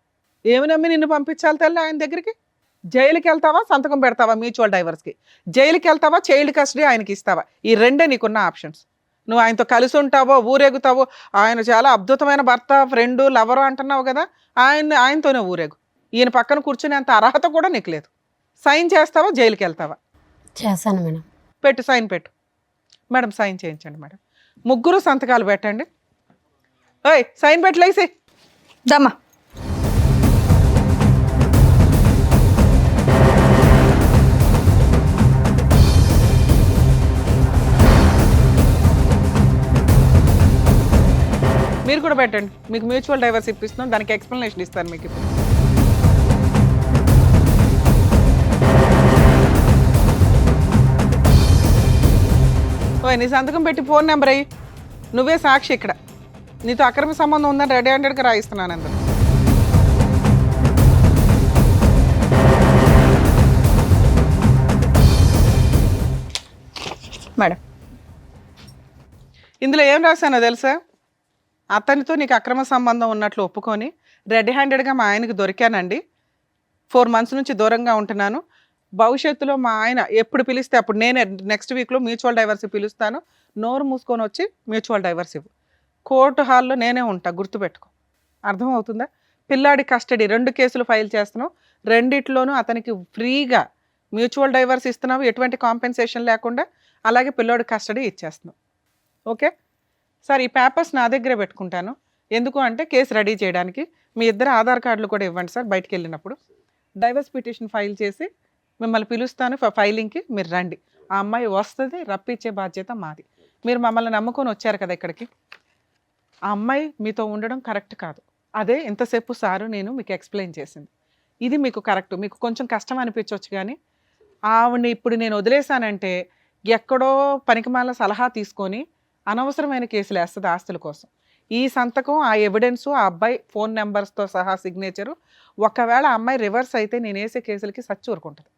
ఏమి నమ్మి నిన్ను పంపించాలి తల్లి ఆయన దగ్గరికి? జైలుకి వెళ్తావా, సంతకం పెడతావా మ్యూచువల్ డైవర్స్కి? జైలుకి వెళ్తావా, చైల్డ్ కస్టడీ ఆయనకి ఇస్తావా? ఈ రెండే నీకున్న ఆప్షన్స్. నువ్వు ఆయనతో కలిసి ఉంటావో, ఊరేగుతావో, ఆయన చాలా అద్భుతమైన భర్త, ఫ్రెండు, లవరు అంటున్నావు కదా, ఆయనతోనే ఊరేగు. ఈయన పక్కన కూర్చునే అంత అర్హత కూడా నీకు లేదు. సైన్ చేస్తావా, జైలుకి వెళ్తావా? చేశాను మేడం. పెట్టు, సైన్ పెట్టు మేడం. సైన్ చేయించండి మేడం. ముగ్గురు సంతకాలు పెట్టండి. ఓయ్ సైన్ పెట్టలేసి దమ్మా. మీరు కూడా పెట్టండి. మీకు మ్యూచువల్ డైవర్స్ ఇప్పిస్తున్నాం, దానికి ఎక్స్ప్లెనేషన్ ఇస్తాను మీకు ఇప్పుడు. ఓయ్ నీ సంతకం పెట్టి ఫోన్ నెంబర్ అయ్యి, నువ్వే సాక్షి ఇక్కడ. నీతో అక్రమ సంబంధం ఉందని రెడీ హ్యాండెడ్గా రాయిస్తున్నాను అందరు. మేడం ఇందులో ఏం రాశానో తెలుసా? అతనితో నీకు అక్రమ సంబంధం ఉన్నట్లు ఒప్పుకొని రెడ్ హ్యాండెడ్గా మా ఆయనకి దొరికానండి, 4 months నుంచి దూరంగా ఉంటున్నాను. భవిష్యత్తులో మా ఆయన ఎప్పుడు పిలిస్తే అప్పుడు నేనే నెక్స్ట్ వీక్లో మ్యూచువల్ డైవర్స్ పిలుస్తాను. నోరు మూసుకొని వచ్చి మ్యూచువల్ డైవర్స్ ఇవ్వు. కోర్టు హాల్లో నేనే ఉంటా, గుర్తుపెట్టుకో. అర్థమవుతుందా? పిల్లాడి కస్టడీ 2 కేసులు ఫైల్ చేస్తున్నావు, రెండిట్లోనూ అతనికి ఫ్రీగా మ్యూచువల్ డైవర్స్ ఇస్తున్నావు, ఎటువంటి కాంపెన్సేషన్ లేకుండా. అలాగే పిల్లోడి కస్టడీ ఇచ్చేస్తున్నావు. ఓకే సార్, ఈ పేపర్స్ నా దగ్గరే పెట్టుకుంటాను. ఎందుకు అంటే కేసు రెడీ చేయడానికి. మీ ఇద్దరు ఆధార్ కార్డులు కూడా ఇవ్వండి సార్. బయటికి వెళ్ళినప్పుడు డైవర్స్ పిటిషన్ ఫైల్ చేసి మిమ్మల్ని పిలుస్తాను ఫైలింగ్కి, మీరు రండి. ఆ అమ్మాయి వస్తుంది, రప్పించే బాధ్యత మాది. మీరు మమ్మల్ని నమ్ముకొని వచ్చారు కదా ఇక్కడికి. ఆ అమ్మాయి మీతో ఉండడం కరెక్ట్ కాదు. అదే ఇంతసేపు సారు నేను మీకు ఎక్స్ప్లెయిన్ చేసింది. ఇది మీకు కరెక్ట్. మీకు కొంచెం కష్టం అనిపించవచ్చు, కానీ ఆవిడని ఇప్పుడు నేను వదిలేశానంటే ఎక్కడో పనికిమాల సలహా తీసుకొని అనవసరమైన కేసులు వేస్తుంది ఆస్తుల కోసం. ఈ సంతకం, ఆ ఎవిడెన్సు, ఆ అబ్బాయి ఫోన్ నెంబర్స్తో సహా సిగ్నేచరు, ఒకవేళ ఆ అమ్మాయి రివర్స్ అయితే నేను వేసే కేసులకి సచ్చి ఊరుకుంటుంది.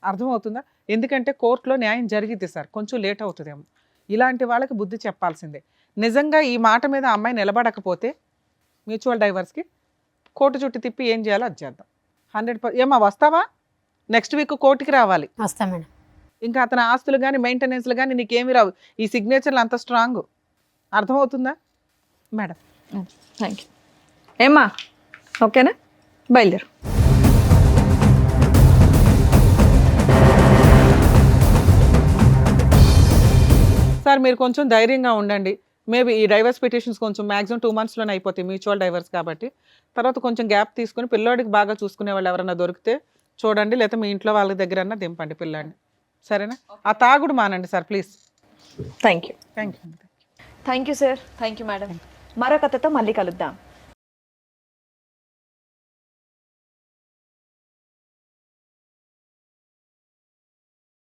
అర్థమవుతుందా? ఎందుకంటే కోర్టులో న్యాయం జరిగిద్ది సార్, కొంచెం లేట్ అవుతుందేమో. ఇలాంటి వాళ్ళకి బుద్ధి చెప్పాల్సిందే. నిజంగా ఈ మాట మీద ఆ అమ్మాయి నిలబడకపోతే మ్యూచువల్ డైవర్స్కి కోర్టు చుట్టూ తిప్పి ఏం చేయాలో అది చేద్దాం. 100%. ఏమా వస్తావా? నెక్స్ట్ వీక్ కోర్టుకి రావాలి. వస్తా మేడం. ఇంకా అతని ఆస్తులు కానీ మెయింటెనెన్స్లు కానీ నీకేమి రావు. ఈ సిగ్నేచర్లు అంత స్ట్రాంగ్. అర్థమవుతుందా మేడం? Thank you. ఏమ్మా ఓకేనా? బయలుదేరు. సార్ మీరు కొంచెం ధైర్యంగా ఉండండి. మేబీ ఈ డైవర్స్ పిటిషన్స్ కొంచెం మ్యాక్సిమం 2 monthsలోనే అయిపోతాయి, మ్యూచువల్ డైవర్స్ కాబట్టి. తర్వాత కొంచెం గ్యాప్ తీసుకుని పిల్లోడికి బాగా చూసుకునే వాళ్ళు ఎవరైనా దొరికితే చూడండి, లేకపోతే మీ ఇంట్లో వాళ్ళ దగ్గర దింపండి పిల్లాడిని. సరేనా? ఆ తాగుడు మానండి sir please. Thank you. Thank you. Thank you sir. Thank you madam. మరో కథతో మళ్ళీ కలుద్దాం.